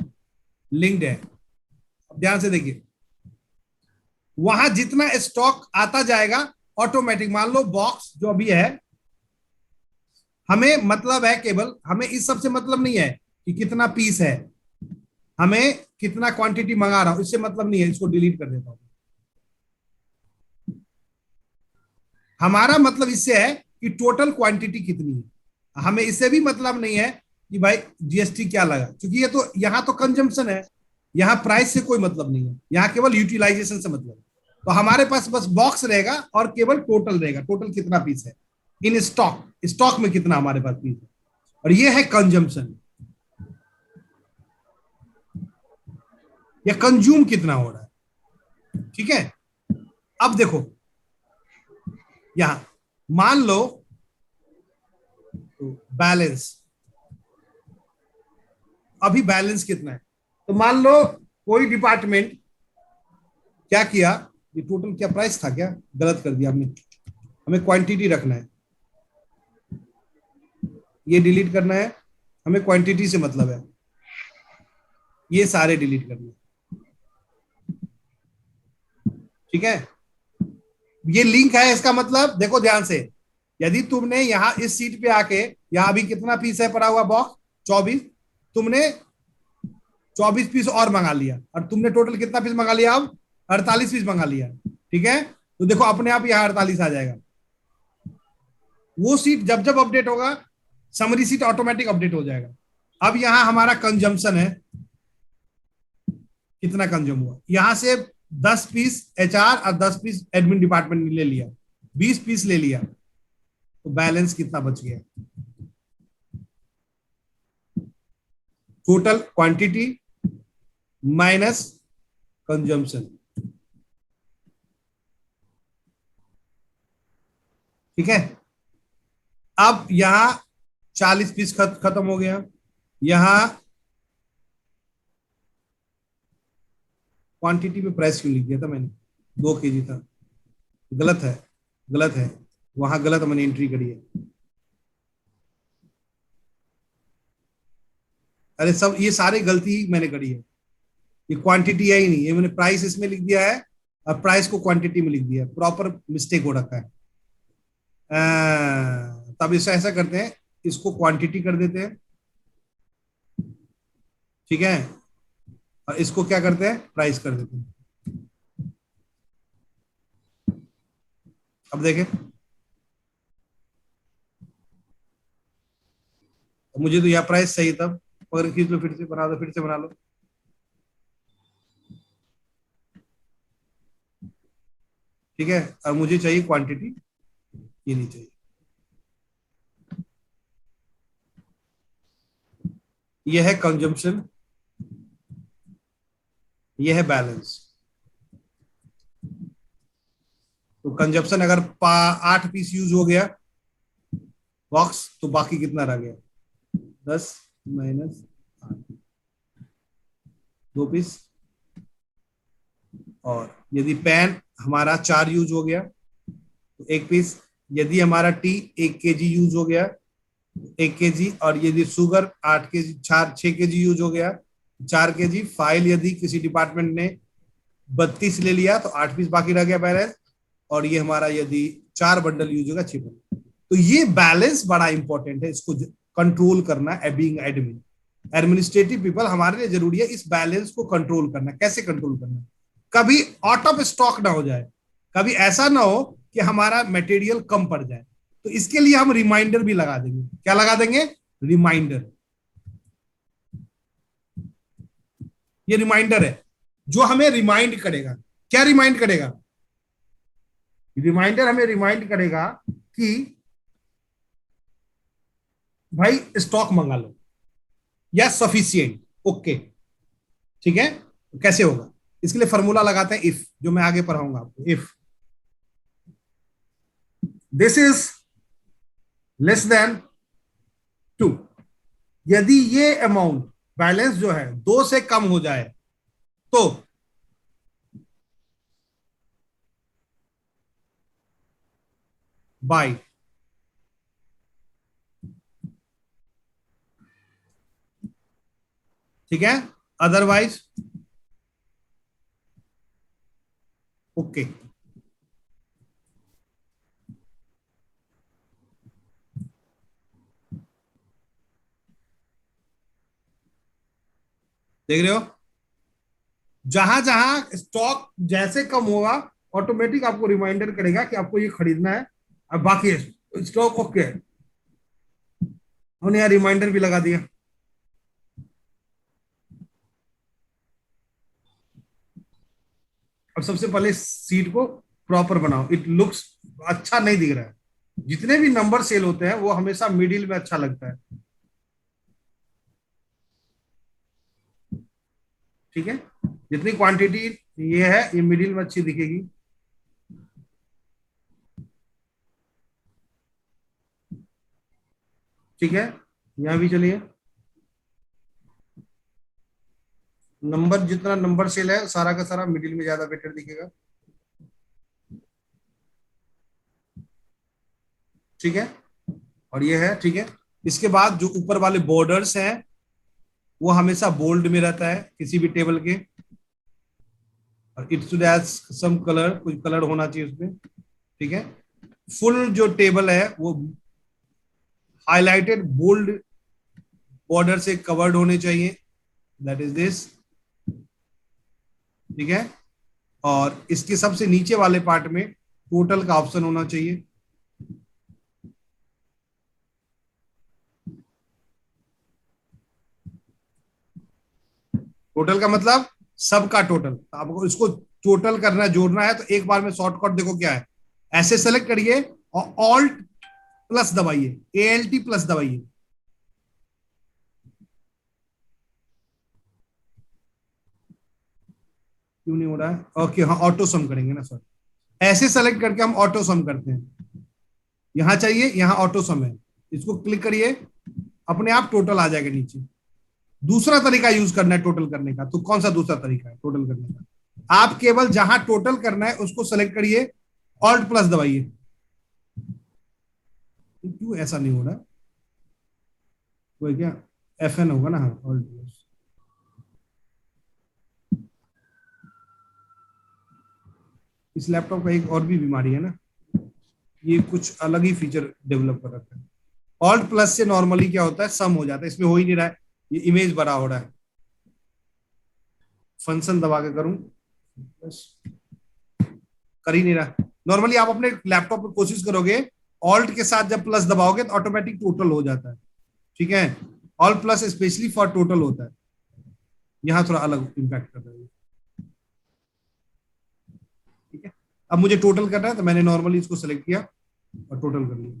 लिंक्ड है। अब ध्यान से देखिए, वहां जितना स्टॉक आता जाएगा ऑटोमेटिक, मान लो बॉक्स जो अभी है, हमें मतलब है केवल, हमें इस सब से मतलब नहीं है कि कितना पीस है, हमें कितना क्वांटिटी मंगा रहा हूं, इससे मतलब नहीं है, इसको डिलीट कर देता हूं। हमारा मतलब इससे है कि टोटल क्वांटिटी कितनी है, हमें इससे भी मतलब नहीं है कि भाई जीएसटी क्या लगा, क्योंकि ये तो यहां तो कंजम्पशन है, यहां प्राइस से कोई मतलब नहीं है, यहां केवल यूटिलाइजेशन से मतलब है। तो हमारे पास बस बॉक्स रहेगा और केवल टोटल रहेगा, टोटल कितना पीस है इन स्टॉक, स्टॉक में कितना हमारे पास पीस है, और ये है कंजम्पशन, या कंज्यूम कितना हो रहा है। ठीक है, अब देखो यहां मान लो बैलेंस, अभी बैलेंस कितना है, तो मान लो कोई डिपार्टमेंट क्या किया, ये टोटल क्या प्राइस था, क्या गलत कर दिया हमने, हमें क्वांटिटी रखना है, ये डिलीट करना है, हमें क्वांटिटी से मतलब है, ये सारे डिलीट करना है। ठीक है, ये लिंक है, इसका मतलब देखो ध्यान से, यदि तुमने यहां इस सीट पे आके, यहां अभी कितना पीस है पड़ा हुआ बॉक्स 24, तुमने 24 पीस और मंगा लिया, और तुमने टोटल कितना पीस मंगा लिया, अब 48 पीस मंगा लिया। ठीक है, तो देखो अपने आप यहां 48 आ जाएगा। वो सीट जब जब अपडेट होगा, समरी सीट ऑटोमेटिक अपडेट हो जाएगा। अब यहां हमारा कंजम्पशन है, कितना कंज्यूम हुआ, यहां से 10 पीस एचआर और 10 पीस एडमिन डिपार्टमेंट ने ले लिया, 20 पीस ले लिया, तो बैलेंस कितना बच गया, टोटल क्वांटिटी माइनस कंजम्पशन। ठीक है, अब यहां 40 पीस खत्म हो गया, यहां क्वांटिटी में प्राइस क्यों लिख दिया था मैंने, 2 केजी था, गलत है, गलत है, वहां गलत मैंने एंट्री करी है। अरे सब ये सारी गलती मैंने करी है, ये क्वांटिटी है ही नहीं, ये मैंने प्राइस इसमें लिख दिया है और प्राइस को क्वांटिटी में लिख दिया है, प्रॉपर मिस्टेक हो रखा है। तब इसे ऐसा करते हैं, इसको क्वांटिटी कर देते हैं, ठीक है, और इसको क्या करते हैं, प्राइस कर देते हैं। अब देखें, मुझे तो यह प्राइस सही था, पकड़ खींच लो, फिर से बना दो, फिर से बना लो। ठीक है, अब मुझे चाहिए क्वांटिटी, ये नहीं चाहिए, ये है कंजम्पशन, ये है बैलेंस। तो कंजम्पशन अगर 8 पीस यूज हो गया बॉक्स, तो बाकी कितना रह गया, 10 माइनस 8, 2 पीस। और यदि पैन हमारा 4 यूज हो गया तो 1 पीस, यदि हमारा टी 1 केजी यूज हो गया 1 केजी, और यदि शुगर 8 केजी 6 केजी यूज हो गया 4 केजी। फाइल यदि किसी डिपार्टमेंट ने 32 ले लिया तो 8 पीस बाकी रह गया बैलेंस, और ये हमारा यदि 4 बंडल यूज होगा 6 बंडल। तो ये बैलेंस बड़ा इंपॉर्टेंट है, इसको कंट्रोल करना, बीइंग एडमिन, एडमिनिस्ट्रेटिव पीपल हमारे लिए जरूरी है इस बैलेंस को कंट्रोल करना। कैसे कंट्रोल करना, कभी आउट ऑफ स्टॉक ना हो जाए, कभी ऐसा ना हो कि हमारा मटेरियल कम पड़ जाए, तो इसके लिए हम रिमाइंडर भी लगा देंगे। क्या लगा देंगे, रिमाइंडर। ये रिमाइंडर है जो हमें रिमाइंड करेगा, क्या रिमाइंड करेगा, रिमाइंडर हमें रिमाइंड करेगा कि भाई स्टॉक मंगा लो या सफिशिएंट, ओके। ठीक है, तो कैसे होगा, इसके लिए फॉर्मूला लगाते हैं इफ, जो मैं आगे पढ़ाऊंगा आपको। If this is less than 2, यदि ये अमाउंट बैलेंस जो है 2 से कम हो जाए तो बाय, ठीक है, अदरवाइज ओके। देख रहे हो, जहां जहां स्टॉक जैसे कम होगा ऑटोमेटिक आपको रिमाइंडर करेगा कि आपको ये खरीदना है, अब बाकी स्टॉक ओके है। हमने यहाँ रिमाइंडर भी लगा दिया। अब सबसे पहले सीट को प्रॉपर बनाओ, इट लुक्स अच्छा नहीं दिख रहा है। जितने भी नंबर सेल होते हैं वो हमेशा मिडिल में अच्छा लगता है, ठीक है। जितनी क्वांटिटी ये है ये मिडिल में अच्छी दिखेगी। ठीक है, यहां भी चलिए, नंबर जितना नंबर सेल है सारा का सारा मिडिल में ज्यादा बेटर दिखेगा, ठीक है। और ये है, ठीक है। इसके बाद जो ऊपर वाले बॉर्डर्स हैं वो हमेशा बोल्ड में रहता है किसी भी टेबल के, और it should have some colour, कुछ कलर होना चाहिए उसमें, ठीक है। फुल जो टेबल है वो हाईलाइटेड बोल्ड बॉर्डर से कवर्ड होने चाहिए, दैट इज दिस, ठीक है। और इसके सबसे नीचे वाले पार्ट में टोटल का ऑप्शन होना चाहिए, टोटल का मतलब सबका टोटल। आपको इसको टोटल करना है, जोड़ना है, तो एक बार में शॉर्टकट देखो क्या है, ऐसे सेलेक्ट करिए और ऑल्ट प्लस दबाइए, ALT प्लस दबाइए, क्यों नहीं हो रहा है? ओके, हाँ ऑटो सम करेंगे ना सर, ऐसे सेलेक्ट करके हम ऑटो सम करते हैं। यहां चाहिए, यहां ऑटो सम है, इसको क्लिक करिए, अपने आप टोटल आ जाएगा नीचे। दूसरा तरीका यूज करना है टोटल करने का, तो कौन सा दूसरा तरीका है टोटल करने का? आप केवल जहां टोटल करना है उसको सेलेक्ट करिए, ऑल्ट प्लस दबाइए। क्यों ऐसा नहीं हो रहा? कोई क्या FN होगा ना, हाँ ऑल्ट प्लस। इस लैपटॉप का एक और भी बीमारी है ना, ये कुछ अलग ही फीचर डेवलप कर रखा है। ऑल्ट प्लस से नॉर्मली क्या होता है, सम हो जाता है, इसमें हो ही नहीं रहा है, ये इमेज बड़ा हो रहा है। फंक्शन दबा के करूं, बस कर ही नहीं रहा। नॉर्मली आप अपने लैपटॉप पर कोशिश करोगे, ऑल्ट के साथ जब प्लस दबाओगे तो ऑटोमेटिक टोटल हो जाता है, ठीक है। Alt plus specially for total होता है, यहां थोड़ा अलग इंपैक्ट कर रहा है, ठीक है। अब मुझे टोटल करना है तो मैंने नॉर्मली इसको सेलेक्ट किया और टोटल कर लिया,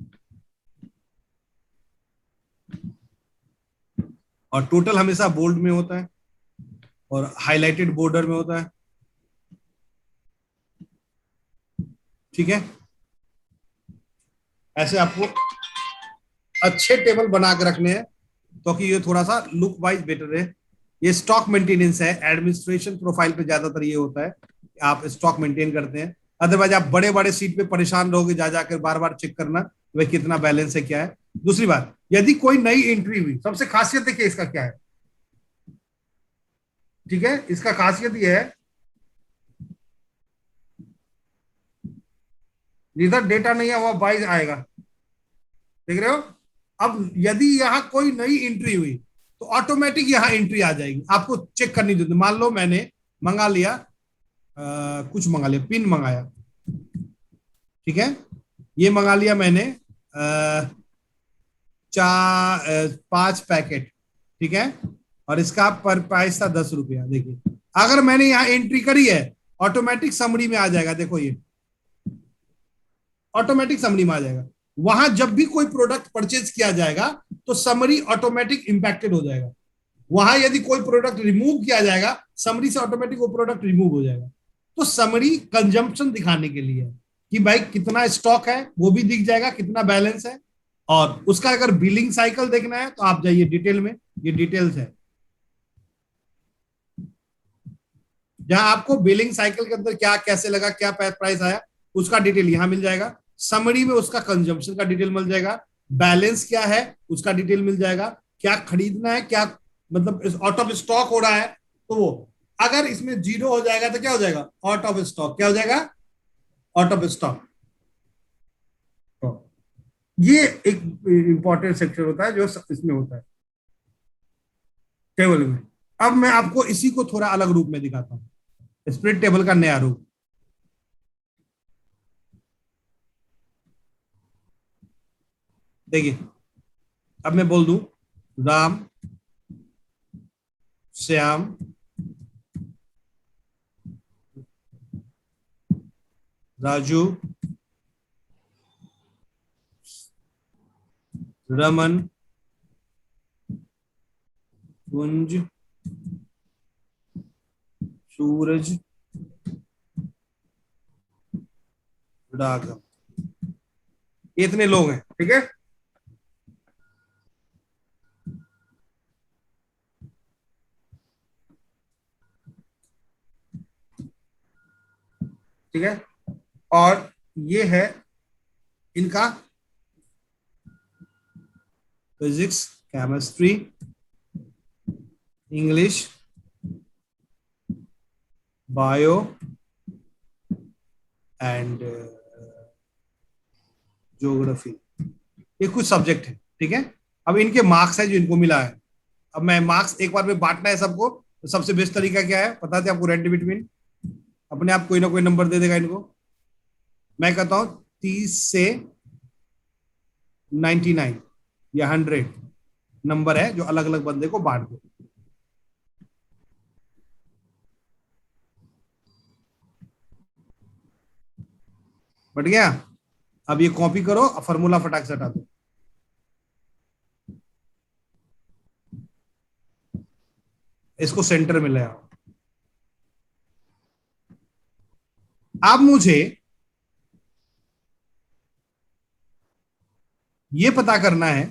और टोटल हमेशा बोल्ड में होता है और हाईलाइटेड बॉर्डर में होता है, ठीक है। ऐसे आपको अच्छे टेबल बना के रखने हैं तो कि ये थोड़ा सा लुक वाइज बेटर है। ये स्टॉक मेंटेनेंस है, एडमिनिस्ट्रेशन प्रोफाइल पे ज्यादातर ये होता है कि आप स्टॉक मेंटेन करते हैं, अदरवाइज आप बड़े बड़े सीट पे परेशान रहोगे जा जाकर बार बार चेक करना भाई कितना बैलेंस है क्या है। दूसरी बात, यदि कोई नई एंट्री हुई, सबसे खासियत देखिए इसका क्या है, ठीक है। इसका खासियत ये है, जिधर डेटा नहीं है वह बाइज आएगा, देख रहे हो। अब यदि यहाँ कोई नई एंट्री हुई तो ऑटोमेटिक यहाँ एंट्री आ जाएगी, आपको चेक करनी जरूरत। मान लो मैंने मंगा लिया, कुछ मंगा लिया, पिन मंगाया, ठीक है। ये मंगा लिया मैंने 5 पैकेट, ठीक है, और इसका पर प्राइस था 10 रुपया। देखिए अगर मैंने यहाँ एंट्री करी है, ऑटोमेटिक समरी में आ जाएगा, देखो ये ऑटोमेटिक समरी में आ जाएगा। वहां जब भी कोई प्रोडक्ट परचेज किया जाएगा तो समरी ऑटोमेटिक इंपैक्टेड हो जाएगा। वहां यदि कोई प्रोडक्ट रिमूव किया जाएगा, समरी से ऑटोमेटिक वो प्रोडक्ट रिमूव हो जाएगा। तो समरी कंजम्पशन दिखाने के लिए है कि भाई कितना स्टॉक है वो भी दिख जाएगा, कितना बैलेंस है। और उसका अगर बिलिंग साइकिल देखना है तो आप जाइए डिटेल में, ये डिटेल्स है जहां आपको बिलिंग साइकिल के अंदर क्या कैसे लगा, क्या प्राइस आया, उसका डिटेल यहां मिल जाएगा। समरी में उसका कंजम्पशन का डिटेल मिल जाएगा, बैलेंस क्या है उसका डिटेल मिल जाएगा, क्या खरीदना है, क्या मतलब आउट ऑफ स्टॉक हो रहा है तो वो, अगर इसमें 0 हो जाएगा तो क्या हो जाएगा, आउट ऑफ स्टॉक। क्या हो जाएगा, आउट ऑफ स्टॉक। ये एक इंपॉर्टेंट सेक्शन होता है जो इसमें होता है टेबल में। अब मैं आपको इसी को थोड़ा अलग रूप में दिखाता हूं, स्प्लिट टेबल का नया रूप। देखिए अब मैं बोल दूं राम, श्याम, राजू, रमन, कुंज, सूरज, राघव, इतने लोग हैं। ठीक है, ठीक है, और ये है इनका physics, chemistry, English, bio and geography, ये कुछ सब्जेक्ट है। ठीक है, अब इनके मार्क्स है जो इनको मिला है। अब मैं मार्क्स एक बार में बांटना है सबको, तो सबसे बेस्ट तरीका क्या है पता है आपको? रेंट बिटवीन, अपने आप कोई ना कोई नंबर दे देगा इनको। मैं कहता हूं 30 से 99 या 100 नंबर है जो अलग अलग बंदे को बांट दो। बढ़ गया? अब ये कॉपी करो, फॉर्मूला फटाक से हटा दो। इसको सेंटर में ले आओ। अब मुझे ये पता करना है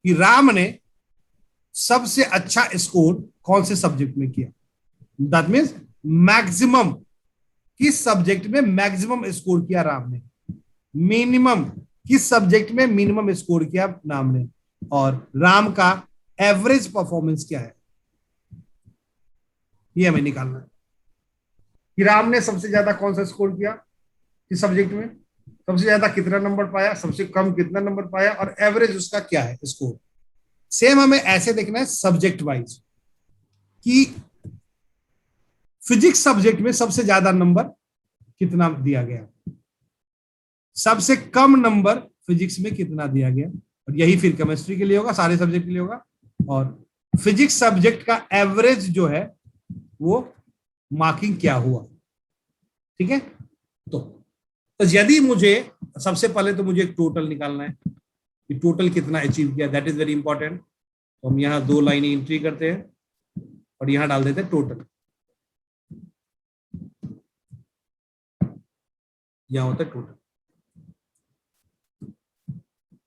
कि राम ने सबसे अच्छा स्कोर कौन से सब्जेक्ट में किया। दैट मीन्स मैक्सिमम किस सब्जेक्ट में मैक्सिमम स्कोर किया राम ने, मिनिमम किस सब्जेक्ट में मिनिमम स्कोर किया राम ने, और राम का एवरेज परफॉर्मेंस क्या है, ये हमें निकालना है कि राम ने सबसे ज्यादा कौन सा स्कोर किया किस सब्जेक्ट में, सबसे ज्यादा कितना नंबर पाया, सबसे कम कितना नंबर पाया, और एवरेज उसका क्या है स्कोर। सेम हमें ऐसे देखना है सब्जेक्ट वाइज कि फिजिक्स सब्जेक्ट में सबसे ज्यादा नंबर कितना दिया गया, सबसे कम नंबर फिजिक्स में कितना दिया गया, और यही फिर केमिस्ट्री के लिए होगा, सारे सब्जेक्ट के लिए होगा। और फिजिक्स सब्जेक्ट का एवरेज जो है वो मार्किंग क्या हुआ। ठीक है, तो यदि मुझे सबसे पहले तो मुझे एक टोटल निकालना है कि टोटल कितना अचीव किया, दैट इज वेरी इंपॉर्टेंट। तो हम यहाँ 2 लाइनें एंट्री करते हैं और यहां डाल देते हैं टोटल। यहां होता है टोटल।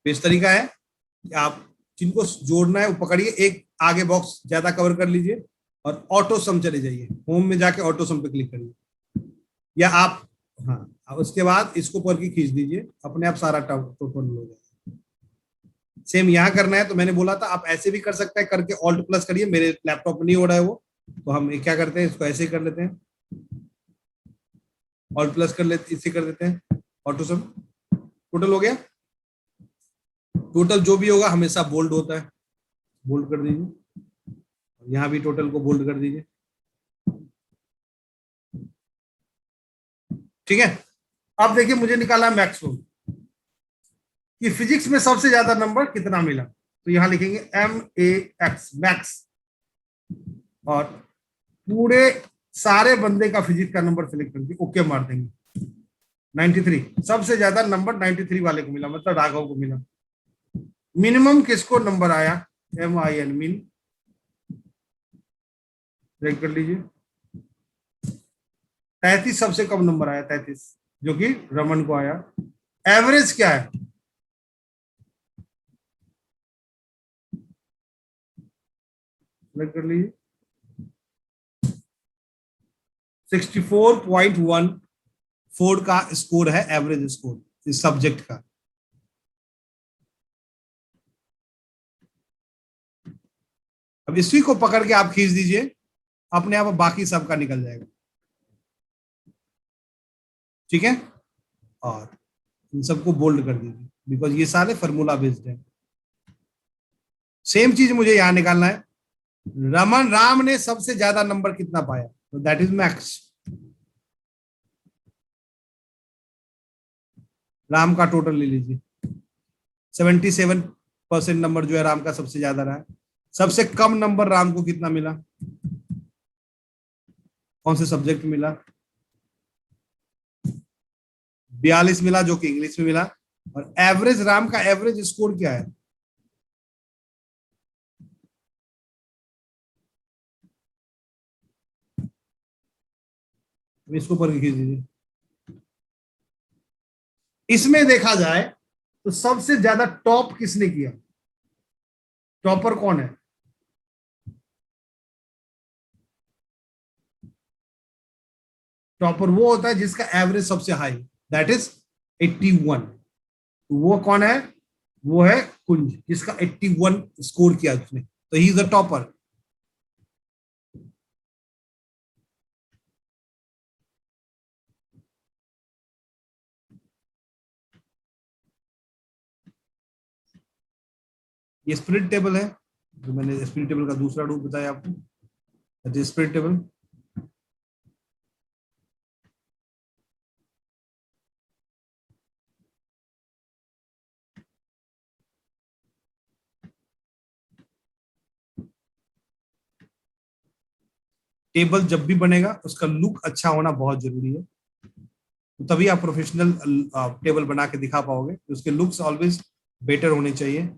इस तरीका है कि आप जिनको जोड़ना है वो पकड़िए, एक आगे बॉक्स ज्यादा कवर कर लीजिए और ऑटो सम चले जाइए, होम में जाके ऑटो सम पे क्लिक करिए, या आप हाँ उसके बाद इसको पर की खींच दीजिए, अपने आप सारा टोटल हो जाएगा। सेम यहाँ करना है, तो मैंने बोला था आप ऐसे भी कर सकते हैं, करके ऑल्ट प्लस करिए, मेरे लैपटॉप में नहीं हो रहा है वो, तो हम क्या करते हैं इसको ऐसे ही कर लेते हैं, ऑल्ट प्लस कर लेते, इसे कर देते हैं ऑटो सम। टोटल हो गया। टोटल जो भी होगा हमेशा बोल्ड होता है, बोल्ड कर दीजिए, यहां भी टोटल को बोल्ड कर दीजिए। ठीक है, अब देखिए मुझे निकाला मैक्सिमम कि फिजिक्स में सबसे ज्यादा नंबर कितना मिला, तो यहां लिखेंगे MAX मैक्स, और पूरे सारे बंदे का फिजिक्स का नंबर सिलेक्ट करके ओके मार देंगे। 93 सबसे ज्यादा नंबर 93 वाले को मिला, मतलब राघव को मिला। मिनिमम किसको नंबर आया, MIN मिन, चेक कर लीजिए। 33 सबसे कम नंबर आया, 33, जो कि रमन को आया। एवरेज क्या है, चेक कर लीजिए, 64.14 का स्कोर है, एवरेज स्कोर इस सब्जेक्ट का। अब इसी को पकड़ के आप खींच दीजिए, अपने आप बाकी सबका निकल जाएगा। ठीक है, और इन सबको बोल्ड कर दीजिए बिकॉज ये सारे फॉर्मूला बेस्ड है। सेम चीज मुझे यहां निकालना है, रमन राम ने सबसे ज्यादा नंबर कितना पाया, तो दैट इज मैक्स। राम का टोटल ले लीजिए, 77% नंबर जो है राम का सबसे ज्यादा रहा है। सबसे कम नंबर राम को कितना मिला, कौन से सब्जेक्ट मिला, 42 मिला जो कि इंग्लिश में मिला। और एवरेज राम का एवरेज स्कोर क्या है? इसको पर लिख दीजिए। इसमें देखा जाए तो सबसे ज्यादा टॉप किसने किया? टॉपर कौन है? टॉपर वो होता है जिसका एवरेज सबसे हाई, दैट इज 81। तो वो कौन है? वो है कुंज, जिसका 81 स्कोर किया उसने, तो ही इज द टॉपर। ये स्प्लिट टेबल है, जो मैंने स्प्लिट टेबल का दूसरा रूप बताया आपको, स्प्लिट टेबल। टेबल जब भी बनेगा उसका लुक अच्छा होना बहुत जरूरी है, तो तभी आप प्रोफेशनल टेबल बना के दिखा पाओगे। उसके लुक्स ऑलवेज बेटर होने चाहिए।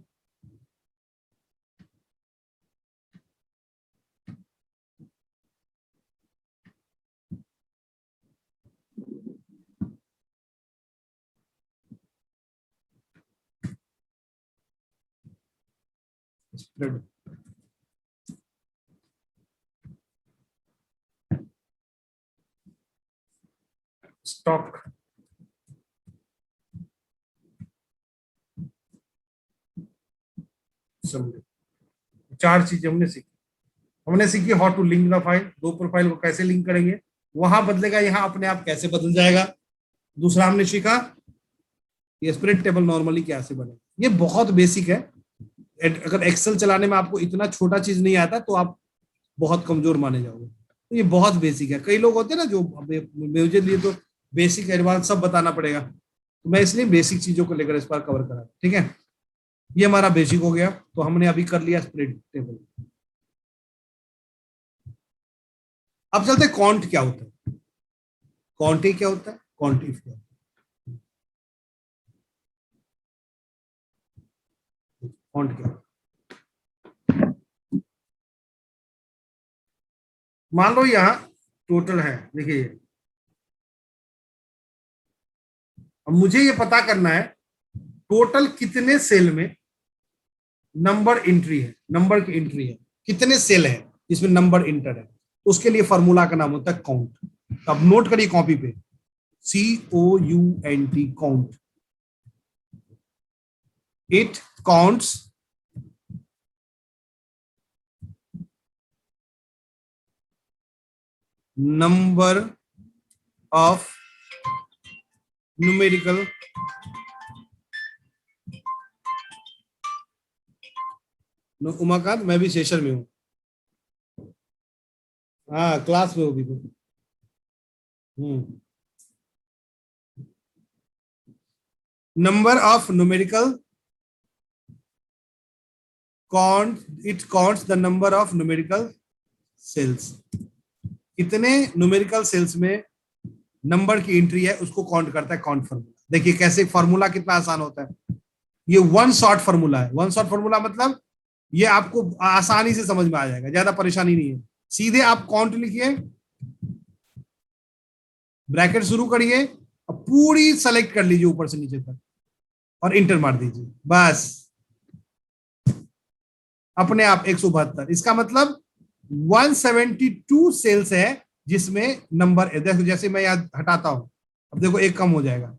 स्प्रेड स्टॉक, समझे? 4 चीजें हमने सीखी how to link the file, दो प्रोफाइल को कैसे लिंक करेंगे, वहां बदलेगा, यहाँ अपने आप कैसे बदल जाएगा। दूसरा हमने सीखा ये स्प्रेड टेबल नॉर्मली कैसे बने। ये बहुत बेसिक है। अगर एक्सेल चलाने में आपको इतना छोटा चीज नहीं आता तो आप बहुत कमजोर माने जाओगे। तो ये बहुत बेसिक है। कई लोग होते हैं ना जो मुझे लिए तो बेसिक एडवांस सब बताना पड़ेगा, तो मैं इसलिए बेसिक चीजों को लेकर इस बार कवर करा। ठीक है, ये हमारा बेसिक हो गया। तो हमने अभी कर लिया स्प्रेड टेबल। अब चलते हैं कॉन्ट क्या होता है। कॉन्टी क्या होता है? कॉन्टी क्या होता है? कॉन्ट क्या होता है? मान लो यहां टोटल है, देखिए। अब मुझे ये पता करना है टोटल कितने सेल में नंबर एंट्री है, नंबर की एंट्री है, कितने सेल है जिसमें नंबर इंटर है। उसके लिए फॉर्मूला का नाम होता है काउंट। अब नोट करिए कॉपी पे, COUNT, count. It counts number of numerical Umakant, मैं भी सेशन में हूँ। हाँ, क्लास में हो भी तो। Number of numerical it counts the number of numerical cells. कितने न्यूमेरिकल सेल्स में नंबर की एंट्री है उसको काउंट करता है काउंट फार्मूला। देखिए कैसे फॉर्मूला कितना आसान होता है। ये वन शॉट फार्मूला है। वन शॉट फार्मूला मतलब ये आपको आसानी से समझ में आ जाएगा, ज्यादा परेशानी नहीं है। सीधे आप काउंट लिखिए, ब्रैकेट शुरू करिए और पूरी सेलेक्ट कर लीजिए ऊपर से नीचे तक और इंटर मार दीजिए, बस अपने आप 172। इसका मतलब 172 सेल्स है जिसमें नंबर है। देखो जैसे मैं यहां हटाता हूं, अब देखो एक कम हो जाएगा।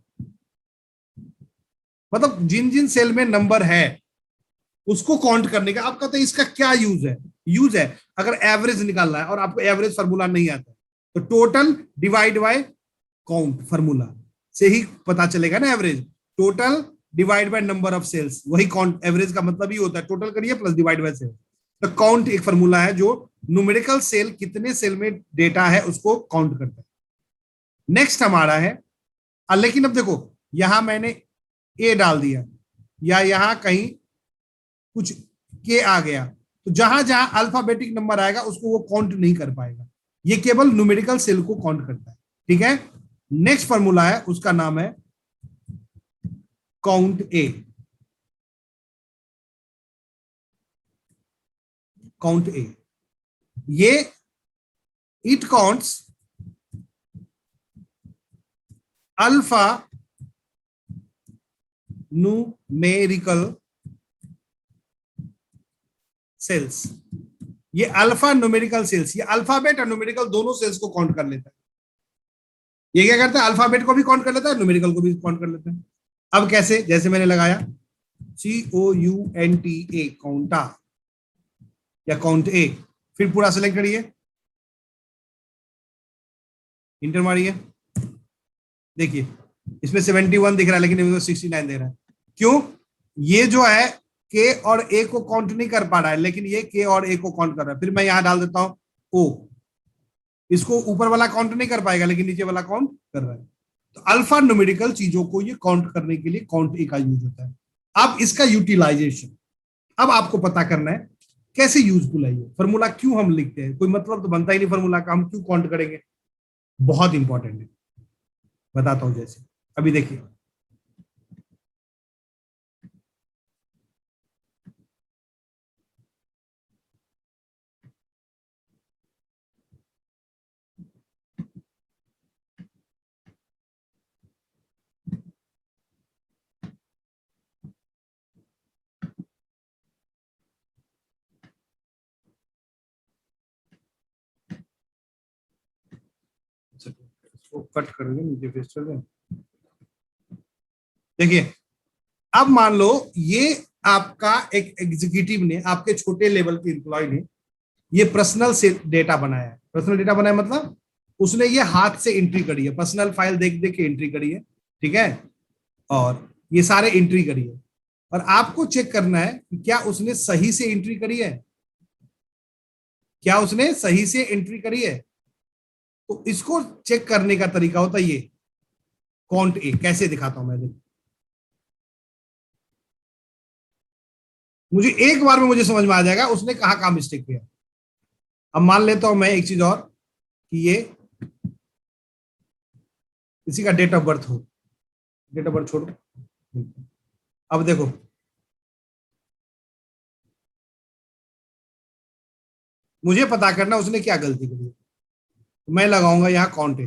मतलब जिन जिन सेल में नंबर है उसको काउंट करने का। आप कहते हैं इसका क्या यूज है? यूज है अगर एवरेज निकालना है और आपको एवरेज फार्मूला नहीं आता तो total divide by count formula से ही पता चलेगा ना average. Total divide by number of cells, वही काउंट। एवरेज का मतलब ही होता है टोटल करिए प्लस डिवाइड बाय सेल्स। तो काउंट एक फार्मूला है जो न्यूमेरिकल सेल, कितने सेल में डेटा है उसको काउंट करता है। नेक्स्ट हमारा है, लेकिन अब देखो यहां मैंने ए डाल दिया या यहां कहीं कुछ के आ गया, तो जहां जहां अल्फाबेटिक नंबर आएगा उसको वो काउंट नहीं कर पाएगा। ये केवल न्यूमेरिकल सेल को काउंट करता है। ठीक है, नेक्स्ट फार्मूला है उसका नाम है काउंट ए, काउंट ए, ये it counts alpha numerical cells. ये अल्फा न्यूमेरिकल सेल्स, ये अल्फाबेट और न्यूमेरिकल दोनों सेल्स को काउंट कर लेता है। ये क्या करता है, अल्फाबेट को भी काउंट कर लेता है, न्यूमेरिकल को भी काउंट कर लेता है। अब कैसे, जैसे मैंने लगाया COUNTA, काउंटा या काउंट ए, फिर पूरा सेलेक्ट करिए, इंटर मारिए, देखिए इसमें 71 दिख रहा है लेकिन इसमें 69 दे रहा है। क्यों? ये जो है के और ए को काउंट नहीं कर पा रहा है, लेकिन ये के और ए को काउंट कर रहा है। फिर मैं यहां डाल देता हूं ओ, इसको ऊपर वाला काउंट नहीं कर पाएगा लेकिन नीचे वाला काउंट कर रहा है। तो अल्फा न्यूमेरिकल चीजों को ये काउंट करने के लिए काउंट ए का यूज होता है। अब इसका यूटिलाइजेशन, अब आपको पता करना है कैसे यूजफुल है ये फॉर्मूला, क्यों हम लिखते हैं, कोई मतलब तो बनता ही नहीं फॉर्मूला का, हम क्यों काउंट करेंगे, बहुत इंपॉर्टेंट है, बताता हूं। जैसे अभी देखिए, इसको कट कर देंगे, नीचे पेस्ट कर दें। देखिए अब मान लो ये आपका एक एग्जीक्यूटिव ने, आपके छोटे लेवल के एम्प्लॉय ने ये पर्सनल से डेटा बनाया है। पर्सनल डेटा बनाया मतलब उसने ये हाथ से एंट्री करी है, पर्सनल फाइल देख देख के एंट्री करी है, ठीक है, और ये सारे एंट्री करी है, और आपको चेक करना है कि क्या उसने सही से एंट्री करी है, क्या उसने सही से एंट्री करी है। तो इसको चेक करने का तरीका होता है ये काउंट ए। कैसे दिखाता हूं मैं, देखो मुझे एक बार में मुझे समझ में आ जाएगा उसने कहां मिस्टेक किया। अब मान लेता हूं मैं एक चीज और कि ये किसी का डेट ऑफ बर्थ हो, डेट ऑफ बर्थ छोड़ो। अब देखो मुझे पता करना उसने क्या गलती करी है, मैं लगाऊंगा यहां काउंट ए।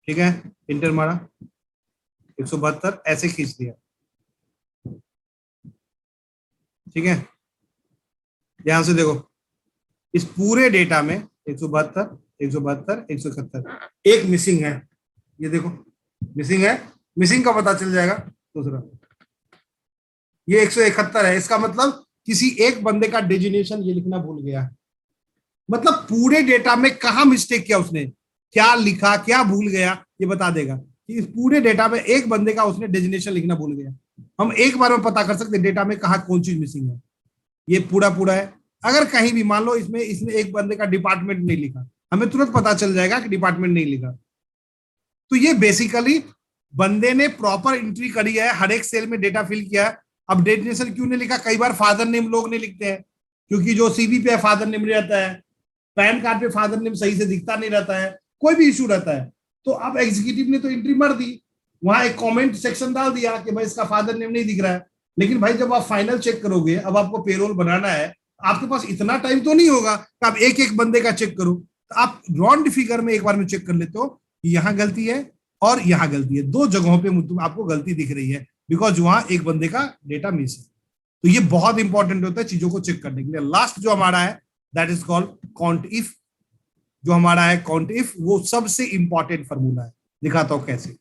ठीक है, इंटर मारा, 172 ऐसे खींच दिया, ठीक है। ध्यान से देखो इस पूरे डेटा में 172, 172, 171, एक मिसिंग है, ये देखो मिसिंग है, मिसिंग का पता चल जाएगा। दूसरा ये 171 है, इसका मतलब किसी एक बंदे का डेजिग्नेशन ये लिखना भूल गया, मतलब पूरे डेटा में कहां मिस्टेक किया उसने, क्या लिखा, क्या भूल गया, ये बता देगा कि इस पूरे डेटा में एक बंदे का उसने डेजिग्नेशन लिखना भूल गया। हम एक बार में पता कर सकते डेटा में कहा कौन चीज मिसिंग है, ये पूरा पूरा है। अगर कहीं भी मान लो इसमें इसने एक बंदे का डिपार्टमेंट नहीं लिखा, हमें तुरंत पता चल जाएगा कि डिपार्टमेंट नहीं लिखा। तो ये बेसिकली बंदे ने प्रॉपर एंट्री करी है, हर एक सेल में डेटा फिल किया है। अब डेजिग्नेशन क्यों नहीं लिखा, कई बार फादर नेम लोग नहीं लिखते हैं, क्योंकि जो सीवी पे फादर नेम नहीं रहता है, पैन कार्ड पे फादर नेम सही से दिखता नहीं रहता है, कोई भी इशू रहता है। तो अब एग्जीक्यूटिव ने तो एंट्री मार दी, वहां एक कमेंट सेक्शन डाल दिया कि भाई इसका फादर नेम नहीं दिख रहा है, लेकिन भाई जब आप फाइनल चेक करोगे, अब आपको पेरोल बनाना है, आपके पास इतना टाइम तो नहीं होगा कि आप एक एक बंदे का चेक करो। तो आप राउंड फिगर में एक बार में चेक कर लेते हो कि यहाँ गलती है और यहाँ गलती है, दो जगहों पे आपको गलती दिख रही है, बिकॉज वहां एक बंदे का डेटा मिस है। तो ये बहुत इंपॉर्टेंट होता है चीजों को चेक करने के लिए। लास्ट जो हमारा है that is called count if. जो हमारा है काउंट इफ, वो सबसे इंपॉर्टेंट फॉर्मूला है, दिखाता हूं कैसे।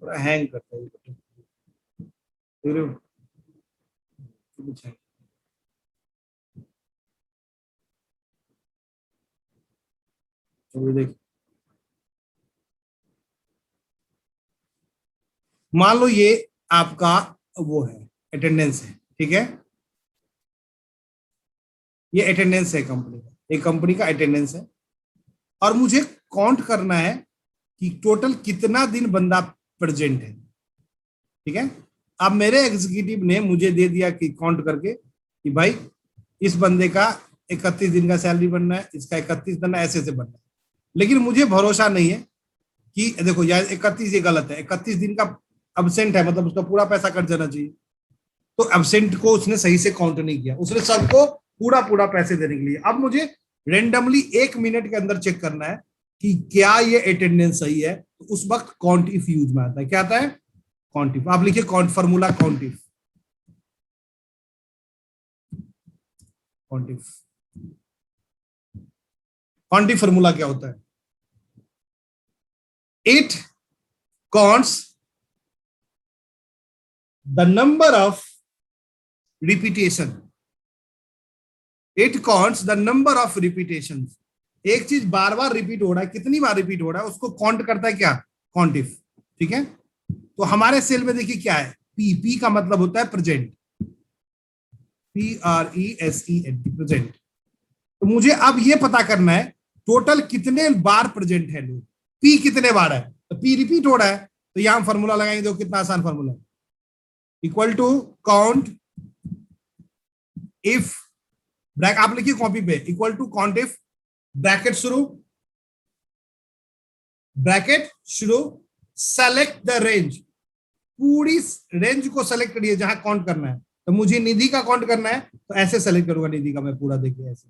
थोड़ा हैंग करता है ये बटन। देख रहे हो? कुछ है। चलिए देख, मान लो ये आपका वो है, अटेंडेंस है, ठीक है, ये अटेंडेंस है कंपनी का, एक कंपनी का अटेंडेंस है, और मुझे काउंट करना है कि टोटल कितना दिन बंदा प्रेजेंट है, ठीक है। अब मेरे एग्जीक्यूटिव ने मुझे दे दिया कि काउंट करके कि भाई इस बंदे का 31 दिन का सैलरी बनना है, इसका 31 दिन ऐसे से बनना है, लेकिन मुझे भरोसा नहीं है कि देखो यार 31 ये गलत है, 31 दिन का अब्सेंट है, मतलब उसका पूरा पैसा कट जाना चाहिए। तो एब्सेंट को उसने सही से काउंट नहीं किया, उसने सबको पूरा पूरा पैसे देने के लिए। अब मुझे रेंडमली 1 मिनट के अंदर चेक करना है कि क्या ये अटेंडेंस सही है, तो उस वक्त काउंट इफ यूज में आता है। क्या आता है? Count if. आप लिखिए count formula, count if. Count if, count if formula क्या होता है? It counts the number of repetition, it counts the number of repetition. एक चीज बार बार रिपीट हो रहा है, कितनी बार रिपीट हो रहा है उसको काउंट करता है क्या? काउंट इफ, ठीक है। तो हमारे सेल में देखिए क्या है, पी, पी का मतलब होता है प्रेजेंट, PRESENT, प्रेजेंट। तो मुझे अब ये पता करना है टोटल कितने बार प्रेजेंट है लोग, पी कितने बार है, तो पी रिपीट हो रहा है, तो यहां फॉर्मूला लगाएंगे, देखो कितना आसान फॉर्मूला है, इक्वल टू काउंट इफ, आप लिखिए कॉपी पे, equal to count if, bracket शुरू, ब्रैकेट शुरू, सेलेक्ट द रेंज, पूरी रेंज को सेलेक्ट करिए जहां काउंट करना है। तो मुझे निधि का काउंट करना है, तो ऐसे सेलेक्ट करूंगा निधि का मैं पूरा, देखिए ऐसे,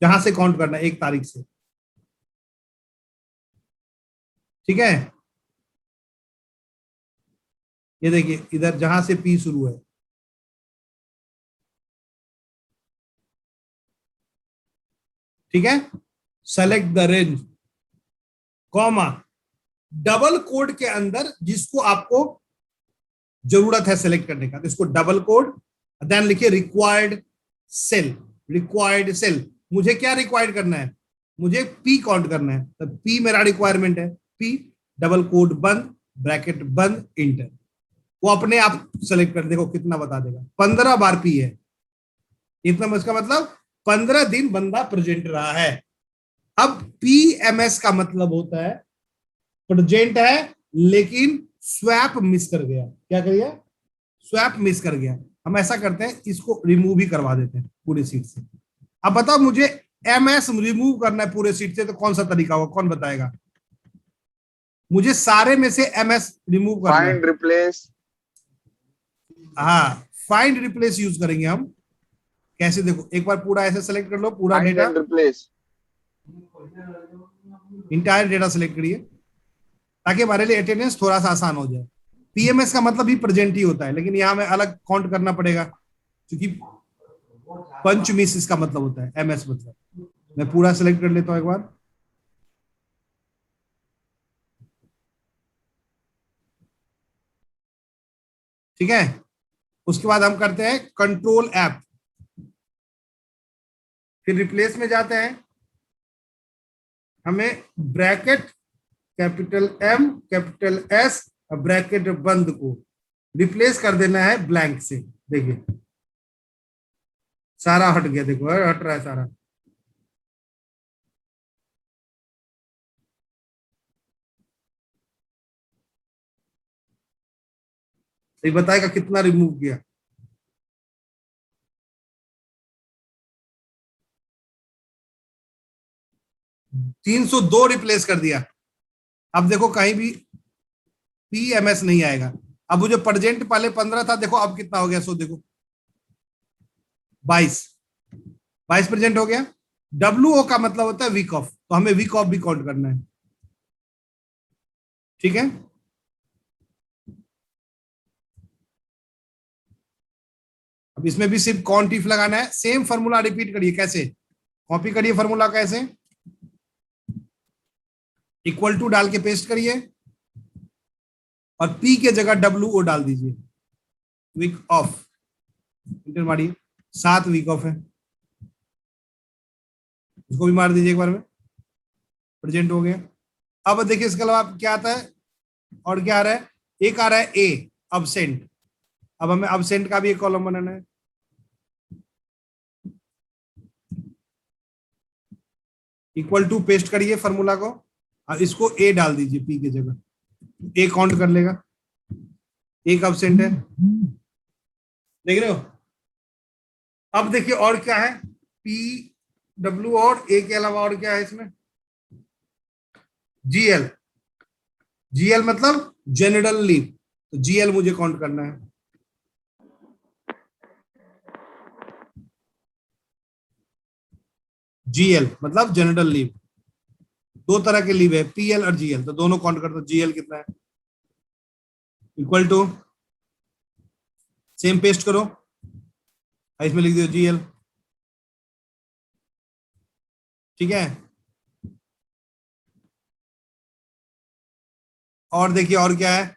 जहां से काउंट करना है 1 तारीख से, ठीक है। ये देखिए इधर जहां से पी शुरू है, ठीक है। Select the range, comma, double quote के अंदर जिसको आपको जरूरत है सेलेक्ट करने का, तो इसको डबल कोड, देन लिखिए रिक्वायर्ड सेल, रिक्वायर्ड सेल। मुझे क्या रिक्वायर्ड करना है? मुझे पी काउंट करना है, तो पी मेरा रिक्वायरमेंट है, पी, डबल कोड बंद, ब्रैकेट बंद, इंटर। वो अपने आप सेलेक्ट कर, देखो कितना बता देगा, 15 बार पी है, इतना इसका मतलब 15 दिन बंदा प्रेजेंट रहा है। अब PMS का मतलब होता है प्रेजेंट है लेकिन स्वैप मिस कर गया। क्या कर गया? स्वैप मिस कर गया। हम ऐसा करते हैं, इसको रिमूव ही करवा देते हैं पूरी सीट से। अब बताओ मुझे MS रिमूव करना है पूरे सीट से, तो कौन सा तरीका होगा, कौन बताएगा? मुझे सारे में से MS रिमूव करना है। फाइंड रिप्लेस, हाँ, फाइंड रिप्लेस यूज करेंगे हम। कैसे? देखो एक बार पूरा ऐसे सेलेक्ट कर लो, पूरा find data, and replace, entire data select करिए, ताकि हमारे लिए अटेंडेंस थोड़ा सा आसान हो जाए। PMS का मतलब भी प्रेजेंट ही होता है, लेकिन यहाँ हमें अलग काउंट करना पड़ेगा, क्योंकि पंच मिस इसका मतलब होता है, MS मतलब। मैं पूरा सेलेक्ट कर लेता हूं एक बार, ठीक है। उसके बाद हम करते हैं कंट्रोल ऐप, फिर रिप्लेस में जाते हैं, हमें bracket capital M capital S और ब्रैकेट बंद को रिप्लेस कर देना है ब्लैंक से। देखिए सारा हट गया, देखो हट रहा है सारा। ये बताएगा कितना रिमूव किया। $302 रिप्लेस कर दिया। अब देखो कहीं भी PMS नहीं आएगा। अब वो जो प्रेजेंट पहले 15 था, देखो अब कितना हो गया, सो देखो 22 प्रेजेंट हो गया। WO का मतलब होता है वीक ऑफ, तो हमें वीक ऑफ भी काउंट करना है, ठीक है। अब इसमें भी सिर्फ काउंट इफ लगाना है। सेम फॉर्मूला रिपीट करिए, कैसे? कॉपी करिए फॉर्मूला, कैसे? इक्वल टू डाल के पेस्ट करिए, और P के जगह WO डाल दीजिए, वीक ऑफ, इंटर मारिए, 7 वीक ऑफ है, उसको भी मार दीजिए एक बार में, प्रेजेंट हो गया। अब देखिए इसके अलावा क्या आता है और क्या आ रहा है, एक आ रहा है ए अब्सेंट। अब हमें अब्सेंट का भी एक कॉलम बनाना है, इक्वल टू पेस्ट करिए फॉर्मूला को और इसको ए डाल दीजिए पी की जगह, ए काउंट कर लेगा, एक अब्सेंट है, देख रहे हो। अब देखिए और क्या है, पी डब्ल्यू और ए के अलावा और क्या है इसमें, जीएल, जीएल मतलब जनरल लीव, तो जीएल मुझे काउंट करना है। जीएल मतलब जनरल लीव, दो तरह के लीव है, पीएल और जीएल, तो दोनों काउंट कर दो। जीएल कितना है, इक्वल टू, सेम पेस्ट करो, इसमें लिख दो जीएल, ठीक है। और देखिए और क्या है,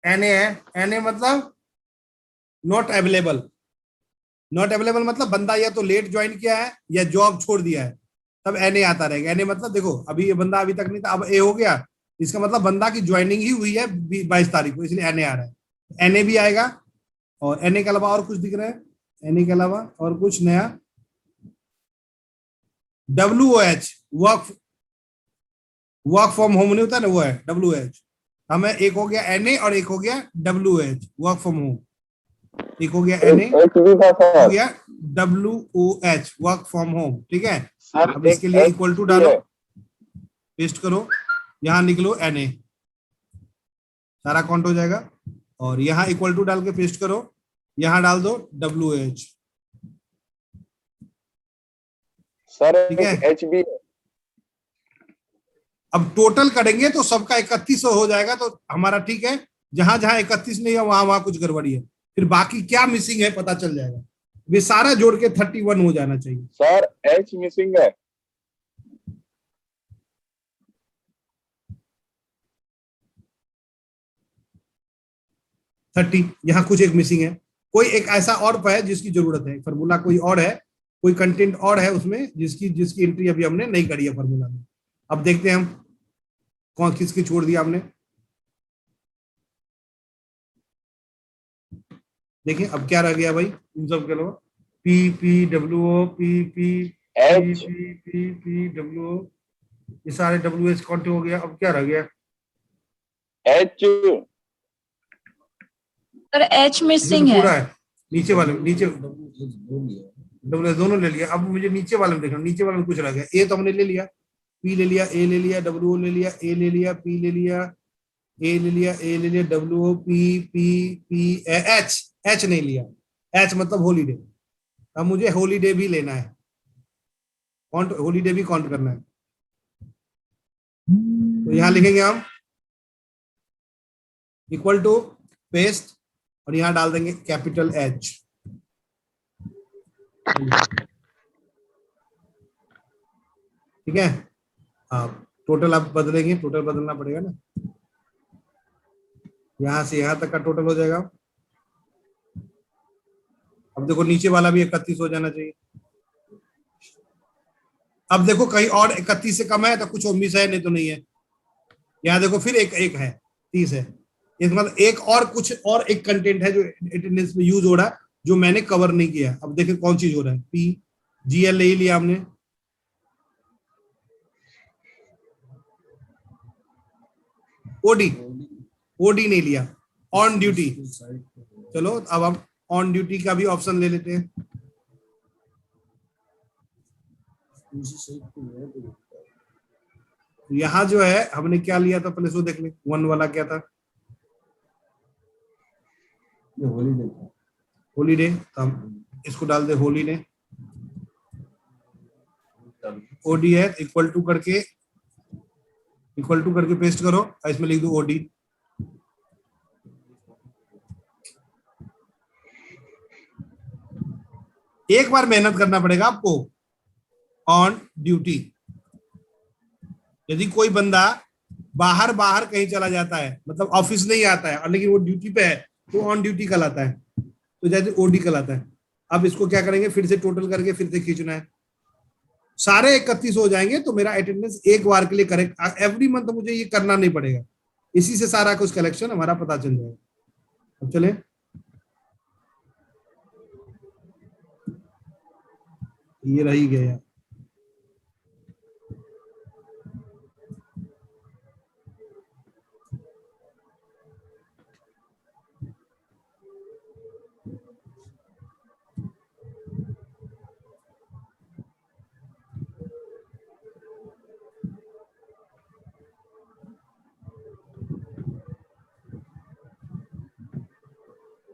एनए है, एनए मतलब नॉट अवेलेबल, नॉट अवेलेबल मतलब बंदा या तो लेट ज्वाइन किया है या जॉब छोड़ दिया है, तब एनए आता रहेगा। एनए मतलब देखो अभी ये बंदा अभी तक नहीं था, अब ए हो गया, इसका मतलब बंदा की ज्वाइनिंग ही हुई है 22 तारीख को, इसलिए एनए आ रहा है, एनए भी आएगा। और एनए के अलावा और कुछ दिख रहा है, एनए के अलावा और कुछ नया, WOH work, work from home नहीं होता ना, वो है WOH। हमें एक हो गया एनए और एक हो गया WOH वर्क फ्रॉम होम, एक हो गया एनए, हो गया WOH वर्क फ्रॉम होम, ठीक है। अब इसके लिए इक्वल टू डालो, पेस्ट करो, यहां निकलो एनए, सारा काउंट हो जाएगा। और यहां इक्वल टू डाल के पेस्ट करो, यहां डाल दो WOH, सर ठीक है। एच भी है। अब टोटल करेंगे तो सबका 3100 हो जाएगा, तो हमारा ठीक है। जहां जहां 31 नहीं है वहां वहां कुछ गड़बड़ी है, फिर बाकी क्या मिसिंग है पता चल जाएगा। वे सारा जोड़ के 31 हो जाना चाहिए। सर एच मिसिंग है। थर्टी, यहाँ कुछ एक मिसिंग है, कोई एक ऐसा और है जिसकी जरूरत है, फॉर्मूला कोई और है, कोई कंटेंट और है उसमें जिसकी जिसकी एंट्री अभी हमने नहीं करी है फॉर्मूला में। अब देखते हैं हम कौन किसकी छोड़ दिया हमने, देखिए अब क्या रह गया भाई इन सब के अलावा, P P W O, P P H P P P W O, ये सारे WH काउंट हो गया। अब क्या रह गया, एच सर एच मिसिंग पूरा है। है, नीचे वाले नीचे WH दोनों ले लिया। अब मुझे नीचे वाले में देखना, नीचे वाले में कुछ रह गया, ए तो हमने ले लिया, पी ले लिया, ए ले लिया, WO ले लिया, ए ले लिया, पी ले लिया, ए ले लिया, ए ले लिया, WO P P P H, H नहीं लिया, एच मतलब हॉलीडे। अब मुझे हॉलीडे भी लेना है, काउंट हॉलीडे भी काउंट करना है, तो यहां लिखेंगे हम इक्वल टू पेस्ट और यहां डाल देंगे कैपिटल H, ठीक है। आप टोटल आप बदलेंगे, टोटल बदलना पड़ेगा ना, यहां से यहां तक का टोटल हो जाएगा। अब देखो नीचे वाला भी 31 हो जाना चाहिए। अब देखो कहीं और 31 से कम है तो कुछ मिस है, नहीं तो नहीं है। यहाँ देखो फिर एक है, 30 है, इस मतलब एक और कुछ और एक कंटेंट है जो अटेंडेंस में यूज हो रहा है जो मैंने कवर नहीं किया। अब देखिए कौन चीज हो रहा है, पी जीएल ले लिया हमने, ओडी, ओडी नहीं लिया, ऑन ड्यूटी। चलो अब हम ऑन ड्यूटी का भी ऑप्शन ले लेते हैं, यहां जो है हमने क्या लिया था पहले सो देख ले, 1 वाला क्या था, हॉलीडे, तो हम इसको डाल दे हॉलीडे, ओडी है, इक्वल टू करके पेस्ट करो, इसमें लिख दो ओडी। एक बार मेहनत करना पड़ेगा आपको, ऑन ड्यूटी, यदि कोई बंदा बाहर बाहर कहीं चला जाता है, मतलब ऑफिस नहीं आता है और लेकिन वो ड्यूटी पे है, तो ऑन ड्यूटी कहलाता है, तो जैसे ओडी कहलाता है। अब इसको क्या करेंगे, फिर से टोटल करके फिर से खींचना है, सारे 31 हो जाएंगे तो मेरा अटेंडेंस एक बार के लिए करेक्ट, एवरी मंथ मुझे ये करना नहीं पड़ेगा, इसी से सारा कुछ कलेक्शन हमारा पता चल जाएगा। अब चले, ये रही गया।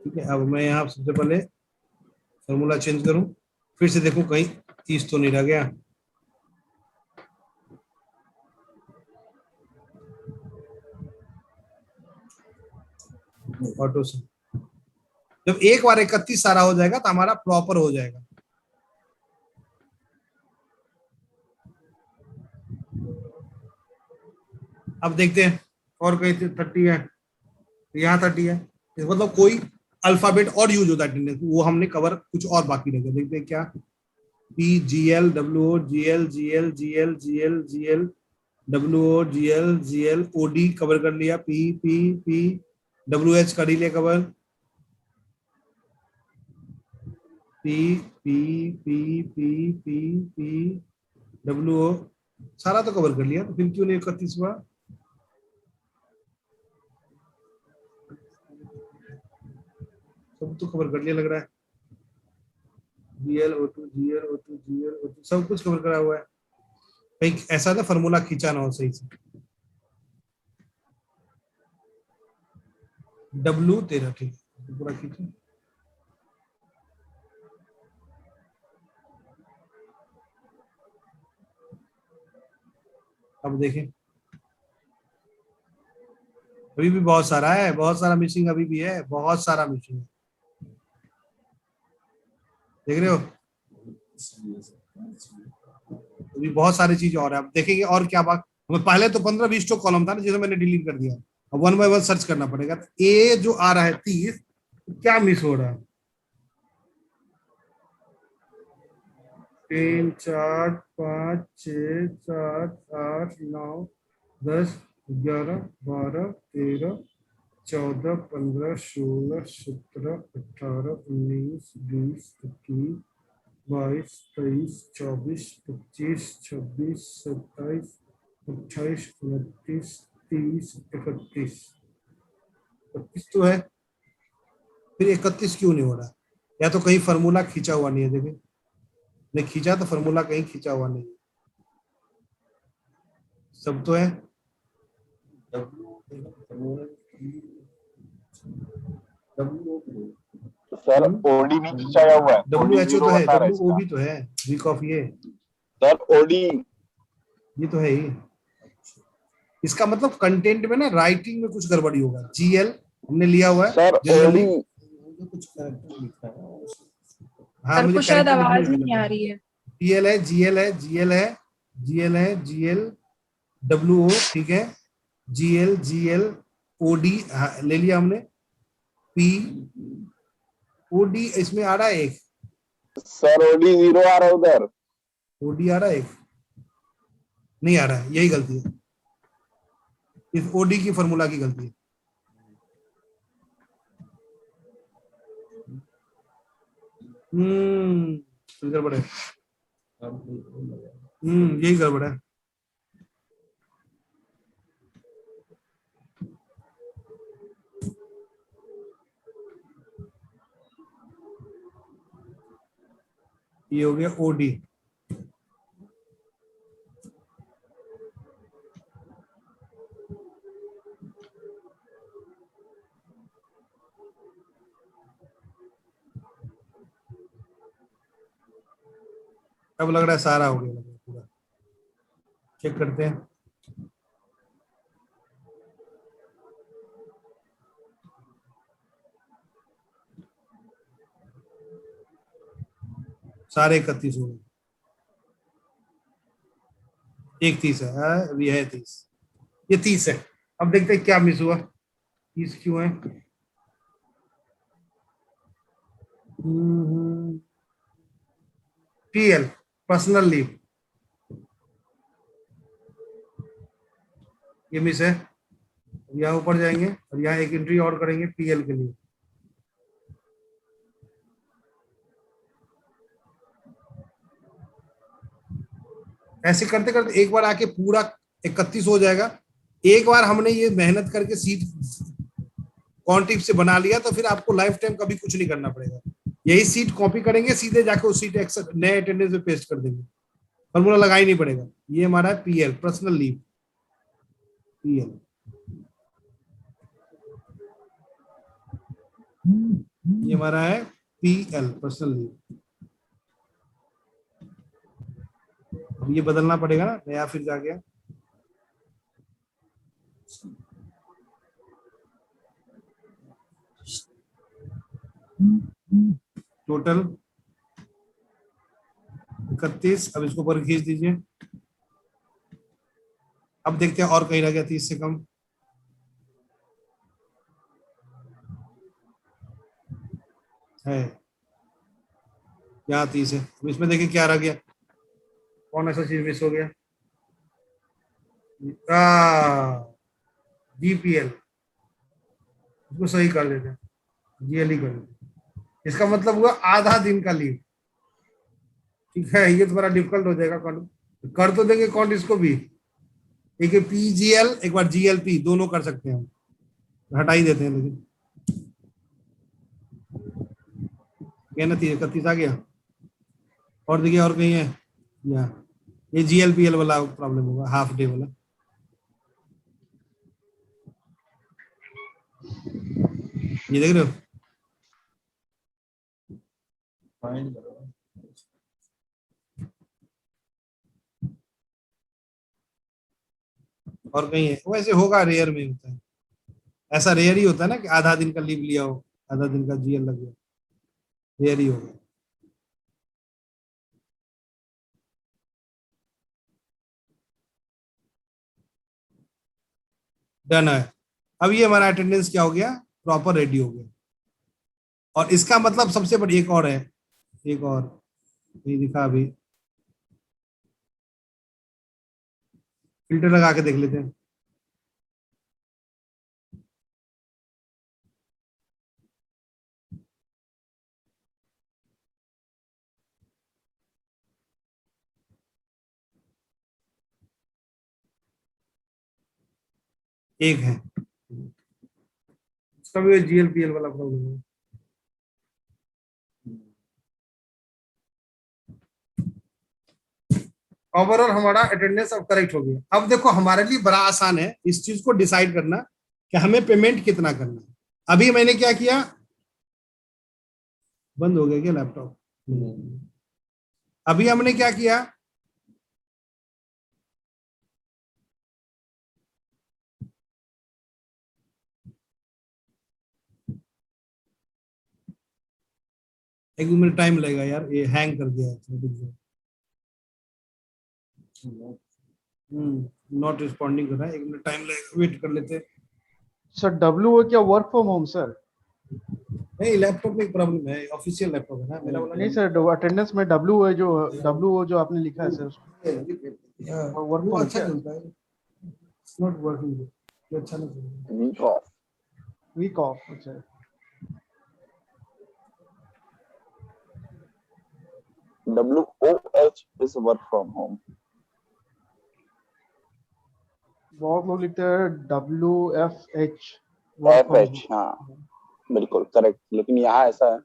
ठीक है, अब मैं यहाँ सबसे पहले फॉर्मूला चेंज करूं, फिर से देखूं कहीं 30 तो नहीं रह गया। ऑटो से जब एक बार 31 सारा हो जाएगा तो हमारा प्रॉपर हो जाएगा। अब देखते हैं और कहीं 30 है, यहाँ 30 है, मतलब कोई अल्फाबेट और यूज होता है, वो हमने कवर कुछ और बाकी रह गया। देखते हैं क्या, P G L W O G L G L G L G L G L W O G L O D cover कर लिया, P P P W H कर ही लिया cover, P P P P P P W O सारा तो cover कर लिया, तो फिर क्यों नहीं 31वां? सब तो कवर कर लिया लग रहा है, GL O2 GL O2 GL O2 सब कुछ कवर करा हुआ है, कहीं ऐसा ना फॉर्मूला खींचा ना हो सही से। W13 ठीक है, पूरा खींचे। अब देखें, अभी भी बहुत सारा है, बहुत सारा मिसिंग अभी भी है, बहुत सारा मिसिंग है, देख रहे हो, अभी बहुत सारी चीज और है। अब देखेंगे और क्या बात, पहले तो 15-20 तो कॉलम था ना जिसे मैंने डिलीट कर दिया, अब 1 बाय 1 सर्च करना पड़ेगा। ए जो आ रहा है 30, क्या मिस हो रहा है? 3 4 5 6 7 8 9 10 11 12 13 14 15 16 17 18 19 20 21 22 23 24 25 26 27 28 29 30 31 तो है, फिर 31 क्यों नहीं हो रहा? या तो कहीं फॉर्मूला खींचा हुआ नहीं है, देखिए नहीं खींचा तो फॉर्मूला कहीं खींचा हुआ नहीं है, सब तो है। सर ओडी भी खिंचाया हुआ है, W O D H O zero तो है, बता रहा है डब्ल्यू ओ इसका। भी तो है, वीक ऑफ सर ओडी ये तो है ही। इसका मतलब कंटेंट में ना राइटिंग में कुछ गड़बड़ी होगा, जीएल हमने लिया हुआ है सर जनरली। ओडी हाँ सर मुझे को शायद कैरेक्टर लिखने आवाज में नहीं गलत आ है। रही है। जीएल है जीएल है जीएल है जीएल है जीएल डब्ल्यू ओ ठीक है, जीएल जीएल ओडी ले लिया हमने, पी ओडी इसमें आ रहा है एक, सर ओडी जीरो आ रहा है उधर। ओडी आ रहा है एक, नहीं आ रहा है, यही गलती है, इस ओडी की फॉर्मूला की गलती है। गड़बड़ है, यही गड़बड़ है। ये हो गया ओडी, अब लग रहा है सारा हो गया पूरा, चेक करते हैं। सारे 31 हो गए, एक 30 है, हाँ, अभी है 30, ये 30 है। अब देखते हैं क्या मिस हुआ, 30 क्यों है। पीएल पर्सनल लीव, ये मिस है। यहाँ ऊपर जाएंगे और यहाँ एक एंट्री और करेंगे पीएल के लिए। ऐसे करते करते एक बार आके पूरा 31 हो जाएगा। एक बार हमने ये मेहनत करके सीट कॉन्टिप से बना लिया तो फिर आपको लाइफ टाइम कभी कुछ नहीं करना पड़ेगा। यही सीट कॉपी करेंगे, सीधे जाके उस सीट नए अटेंडेंस में पेस्ट कर देंगे, फॉर्मूला लगा ही नहीं पड़ेगा। ये हमारा है पीएल पर्सनल लीव, पीएल ये हमारा है पीएल पर्सनल लीव। ये बदलना पड़ेगा ना, नया फिर जाके टोटल 31। अब इसको ऊपर खींच दीजिए। अब देखते हैं और कहीं रह गया 30 से कम है, यहाँ 30 है। अब इसमें देखिए क्या रह गया, कौन ऐसा चीज मिस हो गया, जीपीएल, इसको सही कर देते हैं, जीएल ही कर देते हैं। इसका मतलब हुआ आधा दिन का लीव। ठीक है, ये तो बड़ा डिफिकल्ट हो जाएगा, कर तो देंगे काउंट इसको भी। एक पीजीएल, एक बार जीएलपी, दोनों कर सकते हैं हम, हटा ही देते हैं। लेकिन क्या ना 31 आ गया। और देखिए और कहीं है, ये जीएलपीएल वाला प्रॉब्लम होगा, हाफ डे वाला। ये देख रहे हो, और कहीं है, वैसे होगा, रेयर में होता है ऐसा, रेयर ही होता है ना कि आधा दिन का लीव लिया हो, आधा दिन का जीएल लग गया, रेयर ही होगा। डन है। अब ये हमारा अटेंडेंस क्या हो गया, प्रॉपर रेडी हो गया। और इसका मतलब सबसे बड़ी एक और है, एक और नहीं दिखा अभी, फिल्टर लगा के देख लेते हैं। एक है, इसका भी जीएलपीएल वाला प्रॉब्लम है। ओवरऑल हमारा अटेंडेंस अब करेक्ट हो गया। अब देखो हमारे लिए बड़ा आसान है इस चीज को डिसाइड करना कि हमें पेमेंट कितना करना है। अभी मैंने क्या किया, बंद हो गया क्या लैपटॉप? अभी हमने क्या किया, एक मिनट टाइम लगेगा यार, ये हैंग कर दिया है, नॉट रिस्पॉन्डिंग कर रहा है, एक मिनट टाइम लगेगा, वेट कर लेते हैं। सर डब्ल्यू है क्या वर्क फ्रॉम होम सर? नहीं, लैपटॉप में एक प्रॉब्लम है, ऑफिशियल लैपटॉप है ना मेरा वाला। नहीं सर, अटेंडेंस में डब्ल्यू है, जो आपने लिखा है सर, वर्क फ्रॉम अच्छा चलता है, नॉट वर्किंग, अच्छा नहीं चल रहा। वीक ऑफ, अच्छा। WOH is work from home. बहुत लोग लिखते हैं WFH, FH, हाँ बिल्कुल करेक्ट, लेकिन यहाँ ऐसा है।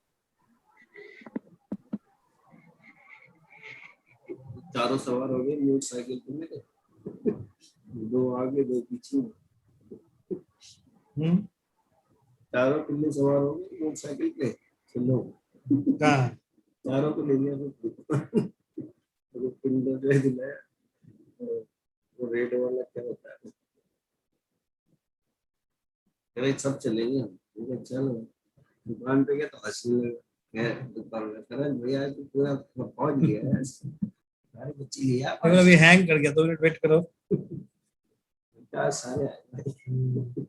चारों सवार हो गए मोटरसाइकिल पे, दो आगे दो पीछे, चारों पिल्ले सवार हो गए मोटरसाइकिल पे। चलो कहाँ चारों को ले लिया तो पिल्ले जो है दिलाया, वो रेड वाला क्या होता है, अरे सब चलेंगे हम। चलो दुकान पे गया तो हंसने लगा, दुकान में भैया तो पूरा पहुंच गया है, सारे बच्चे लिया लेकिन अभी हैंग कर गया, 2 मिनट वेट करो। क्या सारे आए।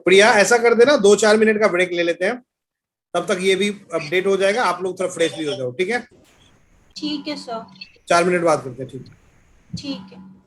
प्रिया ऐसा कर देना, 2-4 मिनट का ब्रेक ले लेते हैं, तब तक ये भी अपडेट हो जाएगा, आप लोग थोड़ा फ्रेश भी हो जाओ, ठीक है? ठीक है सर। 4 मिनट बाद करते हैं, ठीक है? ठीक है।